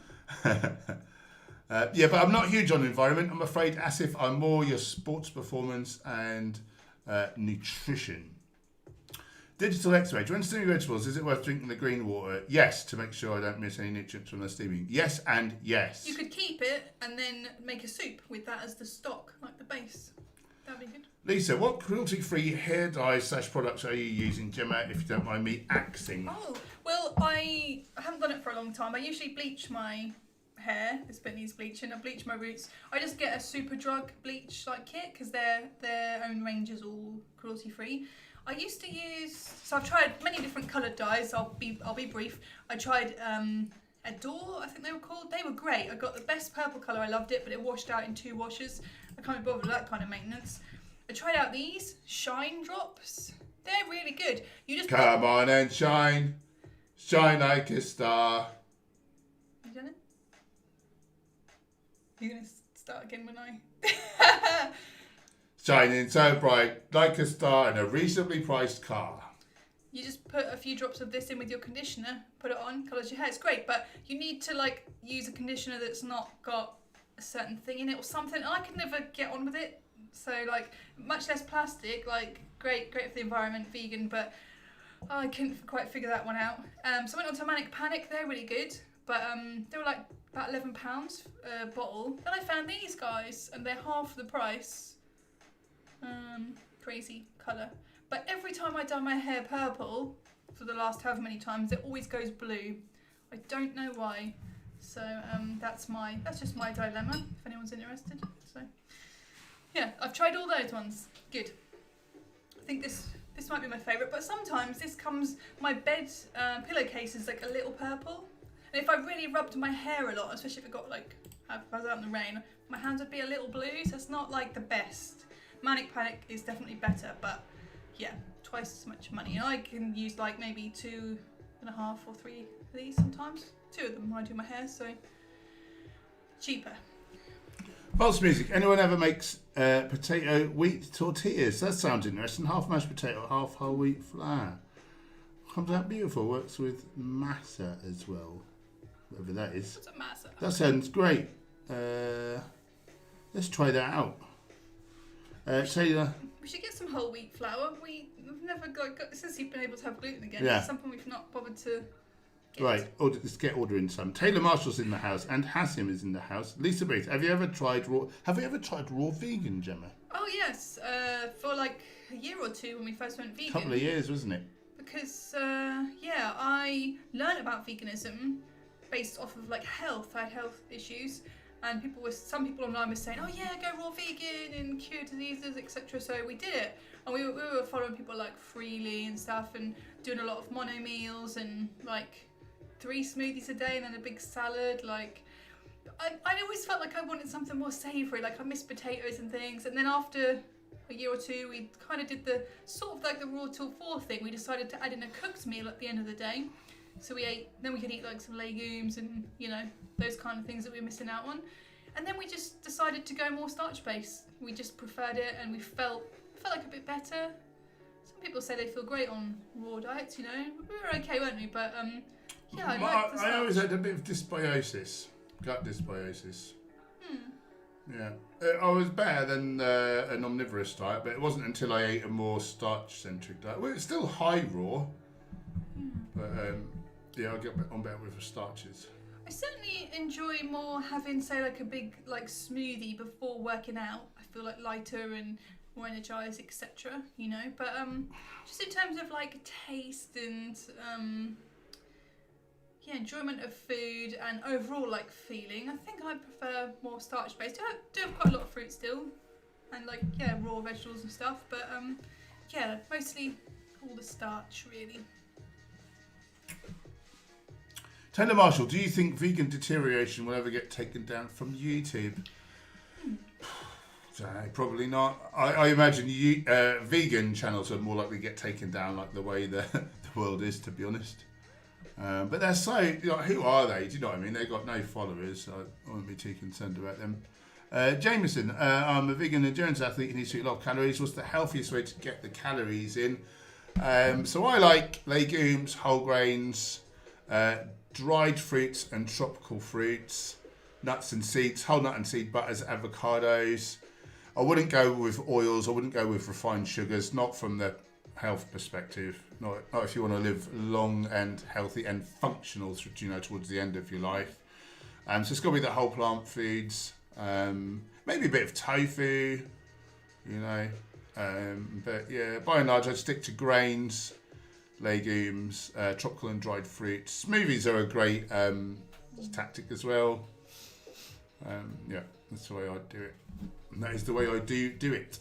Yeah, but I'm not huge on environment. I'm afraid, Asif, I'm more your sports performance and nutrition. Digital X-ray. Do you want to steam vegetables? Is it worth drinking the green water? Yes, to make sure I don't miss any nutrients from the steaming. Yes and yes. You could keep it and then make a soup with that as the stock, like the base. That'd be good. Lisa, what cruelty-free hair dyes / products are you using, Gemma, if you don't mind me axing? Oh, well, I haven't done it for a long time. I usually bleach my hair. This bit needs bleaching. I bleach my roots. I just get a Superdrug bleach like kit because their own range is all cruelty-free. I used to use, so I've tried many different coloured dyes. I'll be brief. I tried Adore, I think they were called. They were great. I got the best purple colour. I loved it, but it washed out in 2 washes. I can't be bothered with that kind of maintenance. I tried out these Shine Drops. They're really good. You just come on and shine, shine like a star. You done it? You're gonna start again when I. Shining so bright like a star in a reasonably priced car. You just put a few drops of this in with your conditioner, put it on, colours your hair. It's great, but you need to like use a conditioner that's not got a certain thing in it or something. I could never get on with it. So like much less plastic, like great for the environment, vegan, but I couldn't quite figure that one out. So I went on to Manic Panic. They're really good, but they were like about £11 a bottle. Then I found these guys, and they're half the price. Crazy colour. But every time I dye my hair purple, for the last however many times, it always goes blue. I don't know why. So that's just my dilemma, if anyone's interested. So yeah, I've tried all those ones. Good. I think this might be my favourite, but sometimes my bed pillowcase is like a little purple. And if I really rubbed my hair a lot, especially if it got if I was out in the rain, my hands would be a little blue, so it's not like the best. Manic Panic is definitely better, but yeah, twice as much money. And I can use like maybe 2.5 or 3 of these sometimes. 2 of them when I do my hair, so cheaper. False music. Anyone ever makes potato wheat tortillas? That sounds interesting. Half mashed potato, half whole wheat flour. Comes out beautiful. Works with masa as well. Whatever that is. What's a masa? That sounds great. Let's try that out. Taylor. We should get some whole wheat flour. We've never got since you've been able to have gluten again. Yeah. It's something we've not bothered to get. Right, let's get ordering some. Taylor Marshall's in the house, and Hassim is in the house. Lisa Breath, have you ever tried raw vegan, Gemma? Oh yes, for like a year or 2 when we first went vegan. A couple of years, wasn't it? Because I learned about veganism based off of like health. I had health issues, and some people online were saying, "Oh yeah, go raw vegan and cure diseases, etc." So we did it, and we were following people like Freely and stuff, and doing a lot of mono meals and like 3 smoothies a day and then a big salad. Like I always felt like I wanted something more savoury. Like I miss potatoes and things. And then after a year or 2, we kind of did the sort of like the raw till 4 thing. We decided to add in a cooked meal at the end of the day. So then we could eat like some legumes and, you know, those kind of things that we were missing out on. And then we just decided to go more starch based. We just preferred it, and we felt like a bit better. Some people say they feel great on raw diets, you know. We were okay, weren't we? But yeah, I always had a bit of dysbiosis, gut dysbiosis. Yeah, I was better than an omnivorous diet, but it wasn't until I ate a more starch-centric diet. Well, it's still high raw, but yeah, I get on better with the starches. I certainly enjoy more having, say, like a big like smoothie before working out. I feel like lighter and more energized, etc. You know, but just in terms of like taste and enjoyment of food and overall like feeling, I think I prefer more starch based. I do have quite a lot of fruit still, and like raw vegetables and stuff, but mostly all the starch really. Taylor Marshall, do you think vegan deterioration will ever get taken down from YouTube? Probably not. I imagine vegan channels are more likely to get taken down, like the way the world is, to be honest. But they're so, who are they? Do you know what I mean? They've got no followers, so I wouldn't be too concerned about them. Jameson, I'm a vegan endurance athlete and eat a lot of calories. What's the healthiest way to get the calories in? So I like legumes, whole grains, dried fruits and tropical fruits, nuts and seeds, whole nut and seed butters, avocados. I wouldn't go with oils. I wouldn't go with refined sugars, not from the health perspective. Not if you want to live long and healthy and functional, towards the end of your life. So it's got to be the whole plant foods. Maybe a bit of tofu, but yeah, by and large, I'd stick to grains, legumes, tropical and dried fruits. Smoothies are a great tactic as well. Yeah, that's the way I do it. And that is the way I do it. Do it.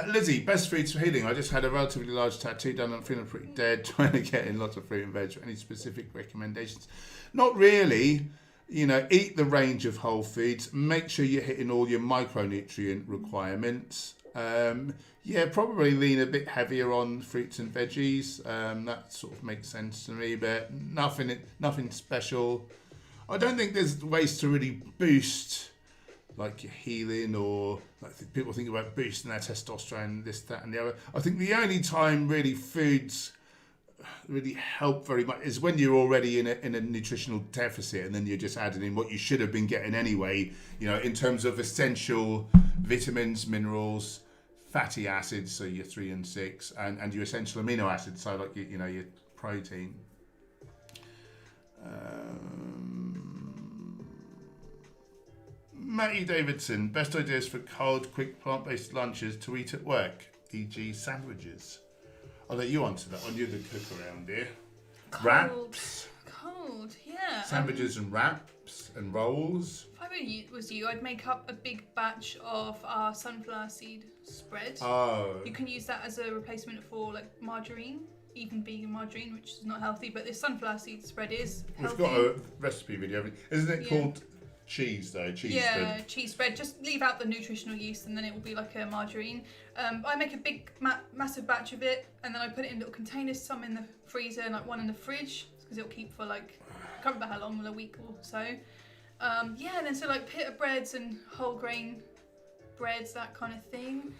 Lizzie, best foods for healing. I just had a relatively large tattoo done. I'm feeling pretty dead, trying to get in lots of fruit and veg. Any specific recommendations? Not really. Eat the range of whole foods. Make sure you're hitting all your micronutrient requirements. Probably lean a bit heavier on fruits and veggies. That sort of makes sense to me, but nothing special. I don't think there's ways to really boost like your healing, or like people think about boosting their testosterone, this, that, and the other. I think the only time really foods really help very much is when you're already in a nutritional deficit, and then you're just adding in what you should have been getting anyway. In terms of essential vitamins, minerals, fatty acids, so your 3 and 6, and your essential amino acids, so like your protein. Matty Davidson, best ideas for cold, quick, plant-based lunches to eat at work, e.g. sandwiches. I'll let you answer that one. You're the cook around here. Wraps. Cold, yeah. Sandwiches and wraps and rolls. If I was you, I'd make up a big batch of our sunflower seed spread. Oh. You can use that as a replacement for like margarine, even vegan margarine, which is not healthy, but this sunflower seed spread is healthy. We've got a recipe video. Isn't it called cheese though, cheese yeah, spread. cheese spread. Just leave out the nutritional yeast, and then it will be like a margarine. I make a big, massive batch of it, and then I put it in little containers. Some in the freezer, and like one in the fridge, because it'll keep for like, I can't remember how long, a week or so. Yeah, and then so like pita breads and whole grain breads, that kind of thing.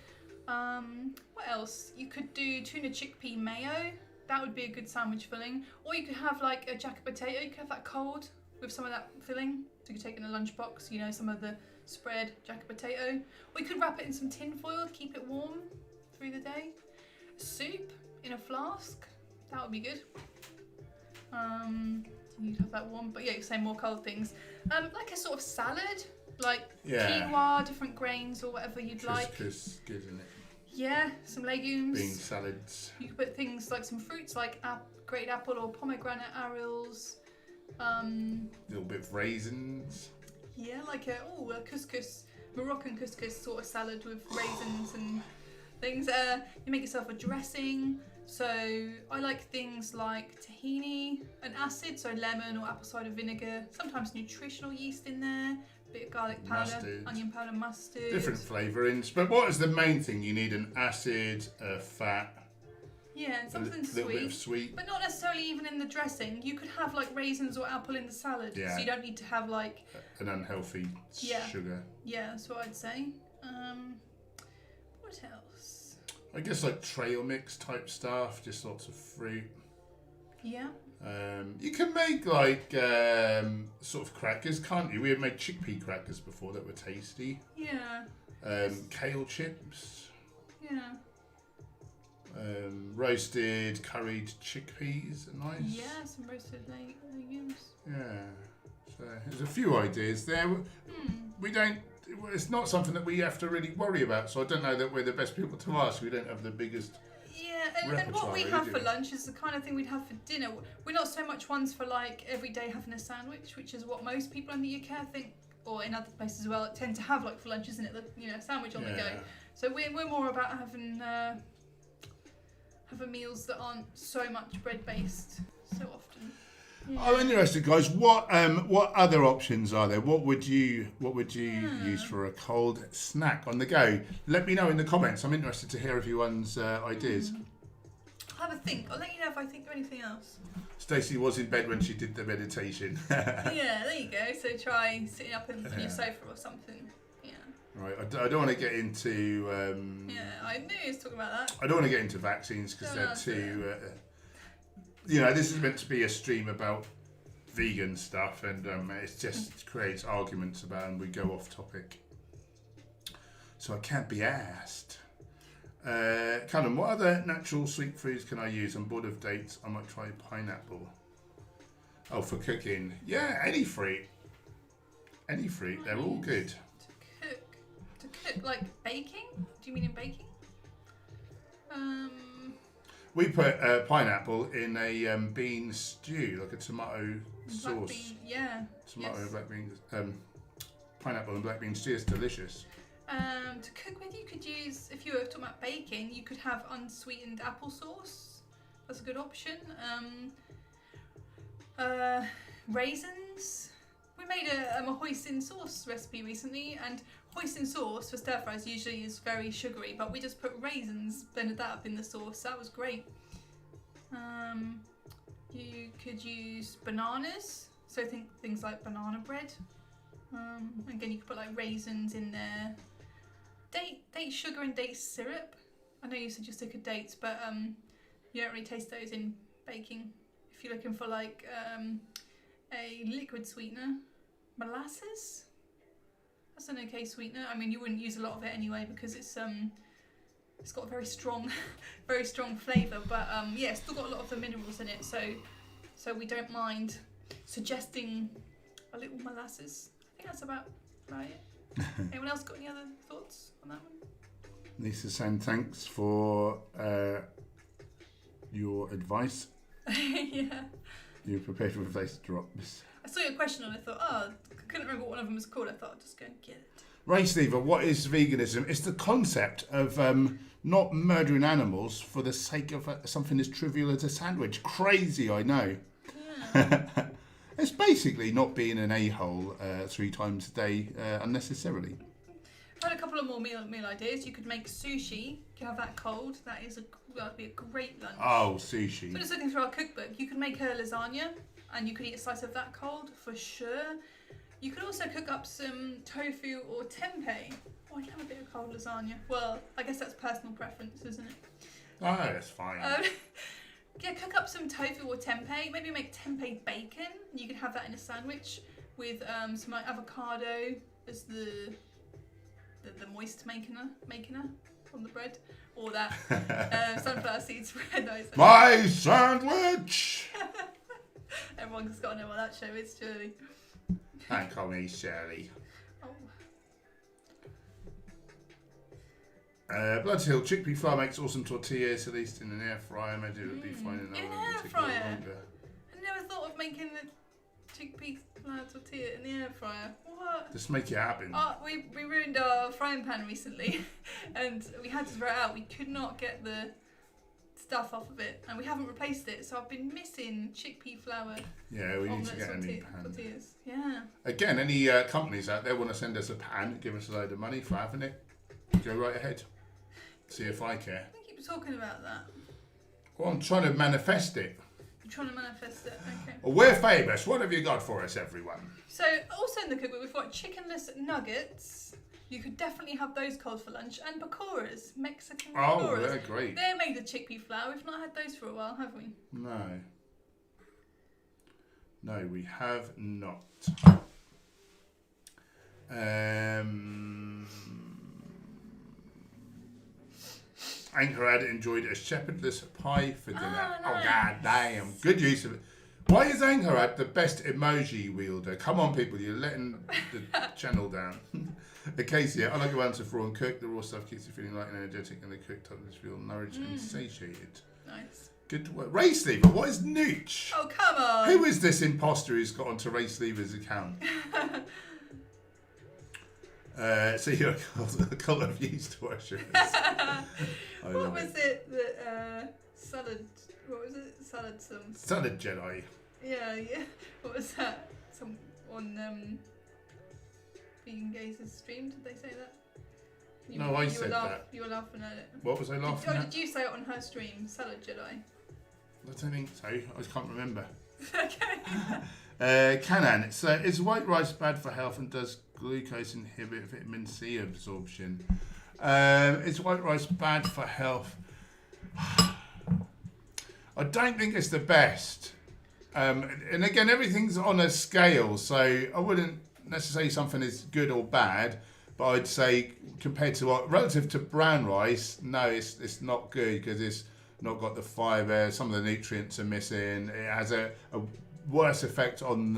What else? You could do tuna chickpea mayo. That would be a good sandwich filling. Or you could have like a jacket potato. You could have that cold with some of that filling. So you could take it in a lunchbox, you know, some of the spread, jacket potato. Or you could wrap it in some tin foil to keep it warm through the day. Soup in a flask. That would be good. You'd have that warm. But yeah, you say more cold things. Like a sort of salad. Like quinoa, different grains or whatever you'd like. Couscous, good, isn't it? Yeah, some legumes. Bean salads. You could put things like some fruits like grated apple or pomegranate arils. A little bit of raisins. Yeah, like a couscous, Moroccan couscous sort of salad with raisins and things. You make yourself a dressing. So I like things like tahini, an acid, so lemon or apple cider vinegar. Sometimes nutritional yeast in there. Bit of garlic powder, mustard. onion powder, mustard. Different flavourings. But what is the main thing? You need an acid, a fat. Yeah, and something a little bit of sweet. But not necessarily even in the dressing. You could have like raisins or apple in the salad. Yeah. So you don't need to have like... An unhealthy sugar. Yeah, that's what I'd say. What else? I guess like trail mix type stuff, just lots of fruit. Yeah. You can make like sort of crackers, can't you? We had made chickpea crackers before that were tasty. Yeah. Kale chips. Yeah. Roasted, curried chickpeas are nice. Yeah, some roasted legumes. Yeah. So there's a few ideas there. We don't. It's not something that we have to really worry about. So I don't know that we're the best people to ask. We don't have the biggest. Yeah, and what we have for lunch is the kind of thing we'd have for dinner. We're not so much ones for like every day having a sandwich, which is what most people in the UK I think, or in other places as well, tend to have like for lunch, isn't it? The sandwich on the go. So we're more about having meals that aren't so much bread based so often. Yeah. I'm interested, guys. What other options are there? What would you use for a cold snack on the go? Let me know in the comments. I'm interested to hear everyone's ideas. I'll have a think. I'll let you know if I think of anything else. Stacey was in bed when she did the meditation. Yeah, there you go. So try sitting up on your sofa or something. Yeah. Right. I don't want to get into. Yeah, I knew he was talking about that. I don't want to get into vaccines because they're too. This is meant to be a stream about vegan stuff, and it just creates arguments about, and we go off topic. So I can't be asked. Callum, what other natural sweet foods can I use? I'm bored of dates. I might try pineapple. Oh, for cooking. Yeah, any fruit. Any fruit. They're all good. To cook, like baking? Do you mean in baking? We put pineapple in a bean stew, like a tomato sauce. Bean, yeah. Tomato and black beans. Pineapple and black bean stew is delicious. To cook with, you could use, if you were talking about baking, you could have unsweetened applesauce. That's a good option. Raisins. We made a hoisin sauce recipe recently, and hoisin sauce for stir fries usually is very sugary, but we just put raisins, blended that up in the sauce. That was great. You could use bananas, so think things like banana bread. Again, you could put like raisins in there. Date sugar and date syrup. I know you said you're sick of dates, but you don't really taste those in baking. If you're looking for like a liquid sweetener, molasses. That's an okay sweetener. I mean, you wouldn't use a lot of it anyway because it's got a very strong flavour. But yeah, it's still got a lot of the minerals in it, so we don't mind suggesting a little molasses. I think that's about right. Anyone else got any other thoughts on that one? Lisa saying thanks for your advice. Yeah. You prepared for face drops. I saw your question and I thought, I couldn't remember what one of them was called. I thought I'd just go and get it. Right, Stephen, what is veganism? It's the concept of not murdering animals for the sake of something as trivial as a sandwich. Crazy, I know. Yeah. It's basically not being an a-hole 3 times a day unnecessarily. I've had a couple of more meal ideas. You could make sushi. You can have that cold. That would be a great lunch. Oh, sushi. So just looking through our cookbook, you could make a lasagna and you could eat a slice of that cold for sure. You could also cook up some tofu or tempeh. Oh, I'd love a bit of cold lasagna. Well, I guess that's personal preference, isn't it? Oh, that's fine. Yeah, cook up some tofu or tempeh. Maybe make tempeh bacon. You can have that in a sandwich with some avocado as the moist makener on the bread, or that sunflower seeds bread. My sandwich. Everyone's got to know what that show is, surely. Don't call me Shirley. Blood Hill, chickpea flour makes awesome tortillas, at least in an air fryer. Maybe it would be fine in an air fryer. I never thought of making the chickpea flour tortilla in the air fryer. What? Just make it happen. We ruined our frying pan recently, and we had to throw it out. We could not get the stuff off of it, and we haven't replaced it. So I've been missing chickpea flour. Yeah, we need to get a new pan. Tortillas. Yeah. Again, any companies out there want to send us a pan, give us a load of money for having it, go right ahead. See if I care. I think you were talking about that. Well, I'm trying to manifest it. You're trying to manifest it, okay. Well, we're famous. What have you got for us, everyone? So, also in the cookbook, we've got chickenless nuggets. You could definitely have those cold for lunch. And pakoras, Mexican pakoras. Oh, they're great. They're made of chickpea flour. We've not had those for a while, have we? No. No, we have not. Anchor had enjoyed a shepherdless pie for dinner. Nice. Oh, god damn. Good use of it. Why is Anchor the best emoji wielder? Come on, people, you're letting the channel down. Acacia, I like around to raw and cook. The raw stuff keeps you feeling light and energetic, and the cooked toppings feel nourished and satiated. Nice. Good work. Race Lever, what is Nooch? Oh, come on. Who is this imposter who's got onto Race Lever's account? So you're a cult of yeast worshippers. What was it that salad? What was it? Salad Jedi. Yeah. What was that? Some on Vegan Gazer's stream? Did they say that? I said that. You were laughing at it. What was I laughing at? Did you say it on her stream? Salad Jedi. I don't think so. I just can't remember. Okay. Canan. So is white rice bad for health and does glucose inhibit vitamin C absorption? Is white rice bad for health? I don't think it's the best. And again, everything's on a scale, so I wouldn't necessarily say something is good or bad, but I'd say compared to relative to brown rice, no, it's not good because it's not got the fibre. Some of the nutrients are missing. It has a worse effect on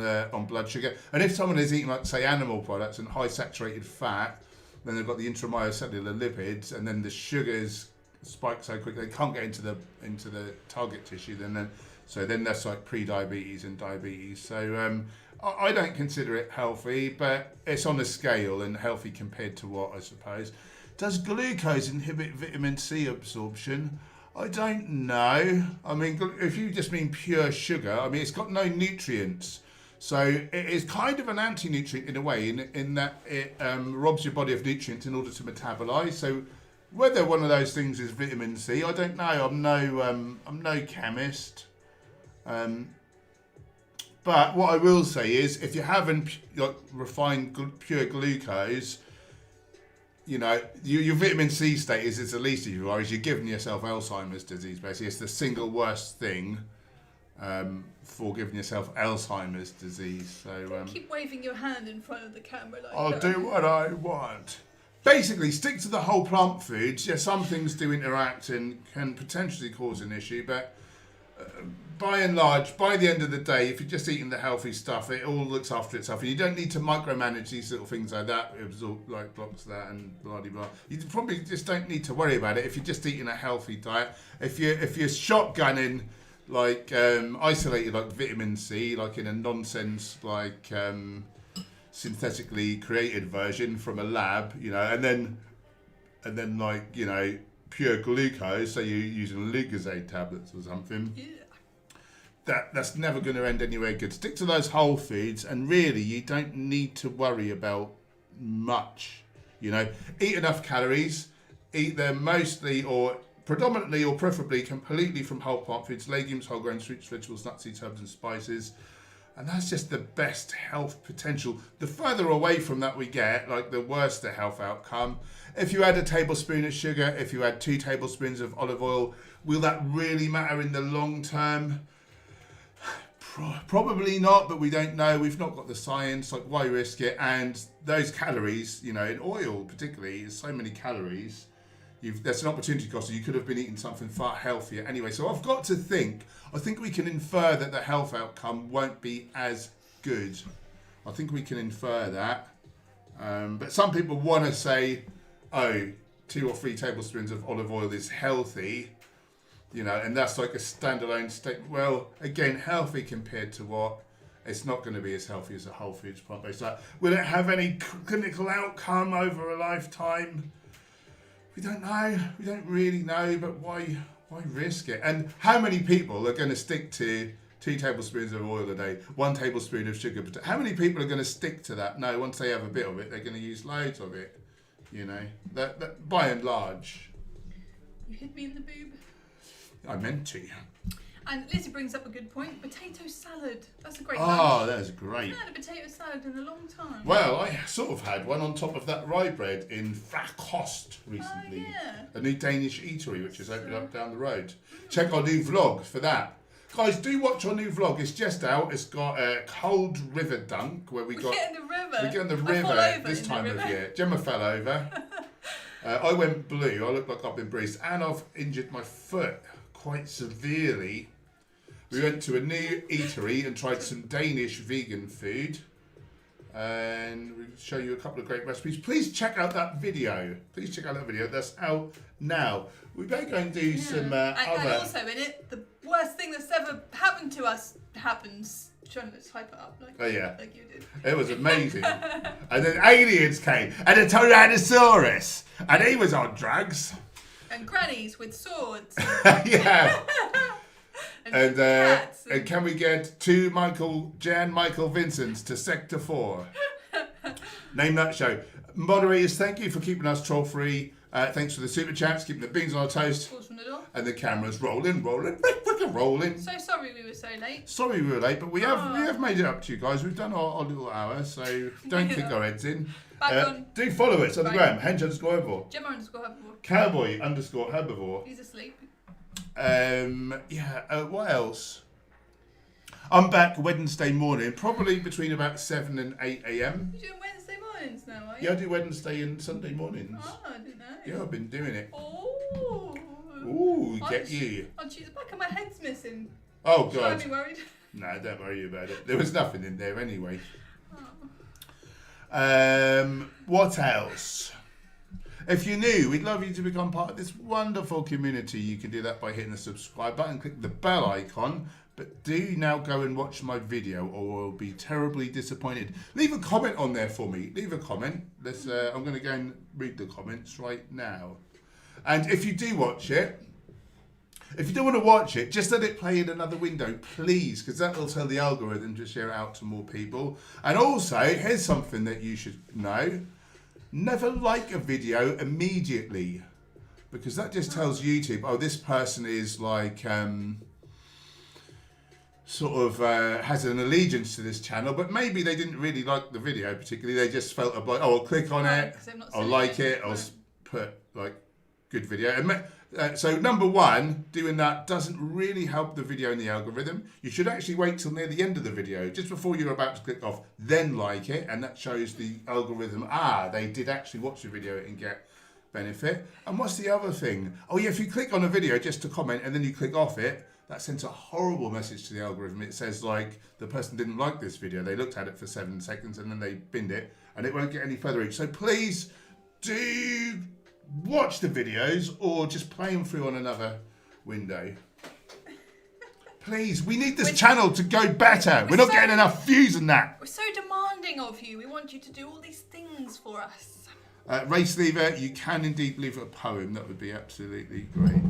blood sugar. And if someone is eating, like, say, animal products and high saturated fat, then they've got the intramyocellular lipids, and then the sugars spike so quickly they can't get into the target tissue. Then that's like pre-diabetes and diabetes. So I don't consider it healthy, but it's on a scale and healthy compared to what, I suppose. Does glucose inhibit vitamin C absorption? I don't know. I mean, if you just mean pure sugar, I mean, it's got no nutrients. So it is kind of an anti-nutrient in a way, in that it robs your body of nutrients in order to metabolize. So whether one of those things is vitamin C, I don't know. I'm no chemist. But what I will say is, if you're having refined pure glucose, you know, your vitamin C status is the least of your worries. You're giving yourself Alzheimer's disease, basically. It's the single worst thing for giving yourself Alzheimer's disease. So keep waving your hand in front of the camera like I'll do what I want. Basically, stick to the whole plant foods. Yeah, some things do interact and can potentially cause an issue, but by and large, by the end of the day, if you're just eating the healthy stuff, it all looks after itself, and you don't need to micromanage these little things like that. It absorb, like, blocks that and blah blah blah. You probably just don't need to worry about it if you're just eating a healthy diet. If you're shotgunning like isolated like vitamin C, like in a nonsense like synthetically created version from a lab, you know, and then like, you know, pure glucose, so you're using Lucozade tablets or something. Yeah. that's never going to end anywhere good. Stick to those whole foods, and really, you don't need to worry about much. You know, eat enough calories, eat them mostly or predominantly or preferably completely from whole plant foods, legumes, whole grains, fruits, vegetables, nuts, seeds, herbs and spices. And that's just the best health potential. The further away from that we get, like the worse the health outcome. If you add a tablespoon of sugar, if you add 2 tablespoons of olive oil, will that really matter in the long term? Probably not, but we don't know. We've not got the science. Like, why risk it? And those calories, you know, in oil particularly, is so many calories. There's an opportunity cost. So you could have been eating something far healthier anyway. So I've got to think. I think we can infer that the health outcome won't be as good. I think we can infer that. But some people want to say, oh, 2 or 3 tablespoons of olive oil is healthy. You know, and that's like a standalone statement. Well, again, healthy compared to what? It's not going to be as healthy as a whole foods plant-based diet. Will it have any clinical outcome over a lifetime? We don't know. We don't really know, but why risk it? And how many people are going to stick to 2 tablespoons of oil a day, 1 tablespoon of sugar? How many people are going to stick to that? No, once they have a bit of it, they're going to use loads of it. You know, that by and large. You hit me in the boob. I meant to. And Lizzie brings up a good point. Potato salad. That's a great Oh, lunch. that's great. I haven't had a potato salad in a long time. Well, I sort of had one on top of that rye bread in Frakost recently. Oh, yeah. A new Danish eatery which has opened up down the road. Check our new vlog for that. Guys, do watch our new vlog. It's just out. It's got a cold river dunk where we get in the river. We get in the river this time of year. Gemma fell over. I went blue. I look like I've been bruised. And I've injured my foot quite severely. We went to a new eatery and tried some Danish vegan food, and we'll show you a couple of great recipes. Please check out that video. That's out now. We better go and do some other. And also in it, the worst thing that's ever happened to us happens. Trying to type it up like you did. It was amazing. And then aliens came, and a Tyrannosaurus, and he was on drugs. And grannies with swords. Yeah. and cats. And can we get 2 Jan Michael Vincents to Sector 4? Name that show. Moderators, thank you for keeping us troll free. Thanks for the super chats, keeping the beans on our toast. From the door. And the camera's rolling. So sorry we were so late. Sorry we were late, but we have made it up to you guys. We've done our little hour, so don't kick our heads in. Do follow us on the gram, hench_herbivore. Gemma_herbivore. Cowboy_herbivore. He's asleep. What else? I'm back Wednesday morning, probably between about 7 and 8 a.m. You're doing Wednesday mornings now, are you? Yeah, I do Wednesday and Sunday mornings. Oh, I didn't know. Yeah, I've been doing it. Oh. Ooh, get you. Oh, geez, the back of my head's missing. Oh, Should God. I be worried? No, don't worry about it. There was nothing in there anyway. Oh. What else? If you're new, we'd love you to become part of this wonderful community. You can do that by hitting the subscribe button, click the bell icon. But do now go and watch my video, or we'll be terribly disappointed. Leave a comment on there for me. Leave a comment. I'm going to go and read the comments right now. And if you do watch it, if you don't want to watch it, just let it play in another window, please, because that will tell the algorithm to share it out to more people. And also, here's something that you should know. Never like a video immediately, because that just tells YouTube, oh, this person is like, has an allegiance to this channel, but maybe they didn't really like the video particularly. They just felt like, oh, I'll click on it, I'll like it, I'll put like good video. So number one, doing that doesn't really help the video in the algorithm. You should actually wait till near the end of the video, just before you're about to click off, then like it, and that shows the algorithm, they did actually watch the video and get benefit. And what's the other thing? Oh yeah, if you click on a video just to comment and then you click off it, that sends a horrible message to the algorithm. It says like, the person didn't like this video, they looked at it for 7 seconds and then they binned it, and it won't get any further reach. So please do watch the videos or just play them through on another window. Please, we need this channel to go better. We're not getting enough views in that. We're so demanding of you. We want you to do all these things for us. Race Lever, you can indeed leave a poem. That would be absolutely great.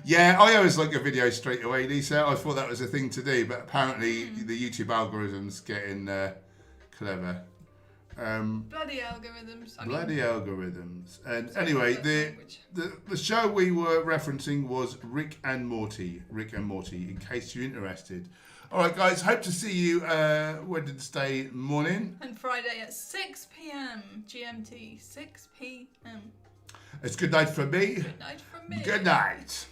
Yeah, I always like a video straight away, Lisa. I thought that was a thing to do, but apparently the YouTube algorithm's getting clever. Bloody algorithms. Bloody algorithms. And Sorry, anyway, that's the show we were referencing was Rick and Morty. Rick and Morty, in case you're interested. All right, guys. Hope to see you Wednesday morning. And Friday at 6 p.m. GMT. 6 p.m. It's good night from me. Good night from me. Good night.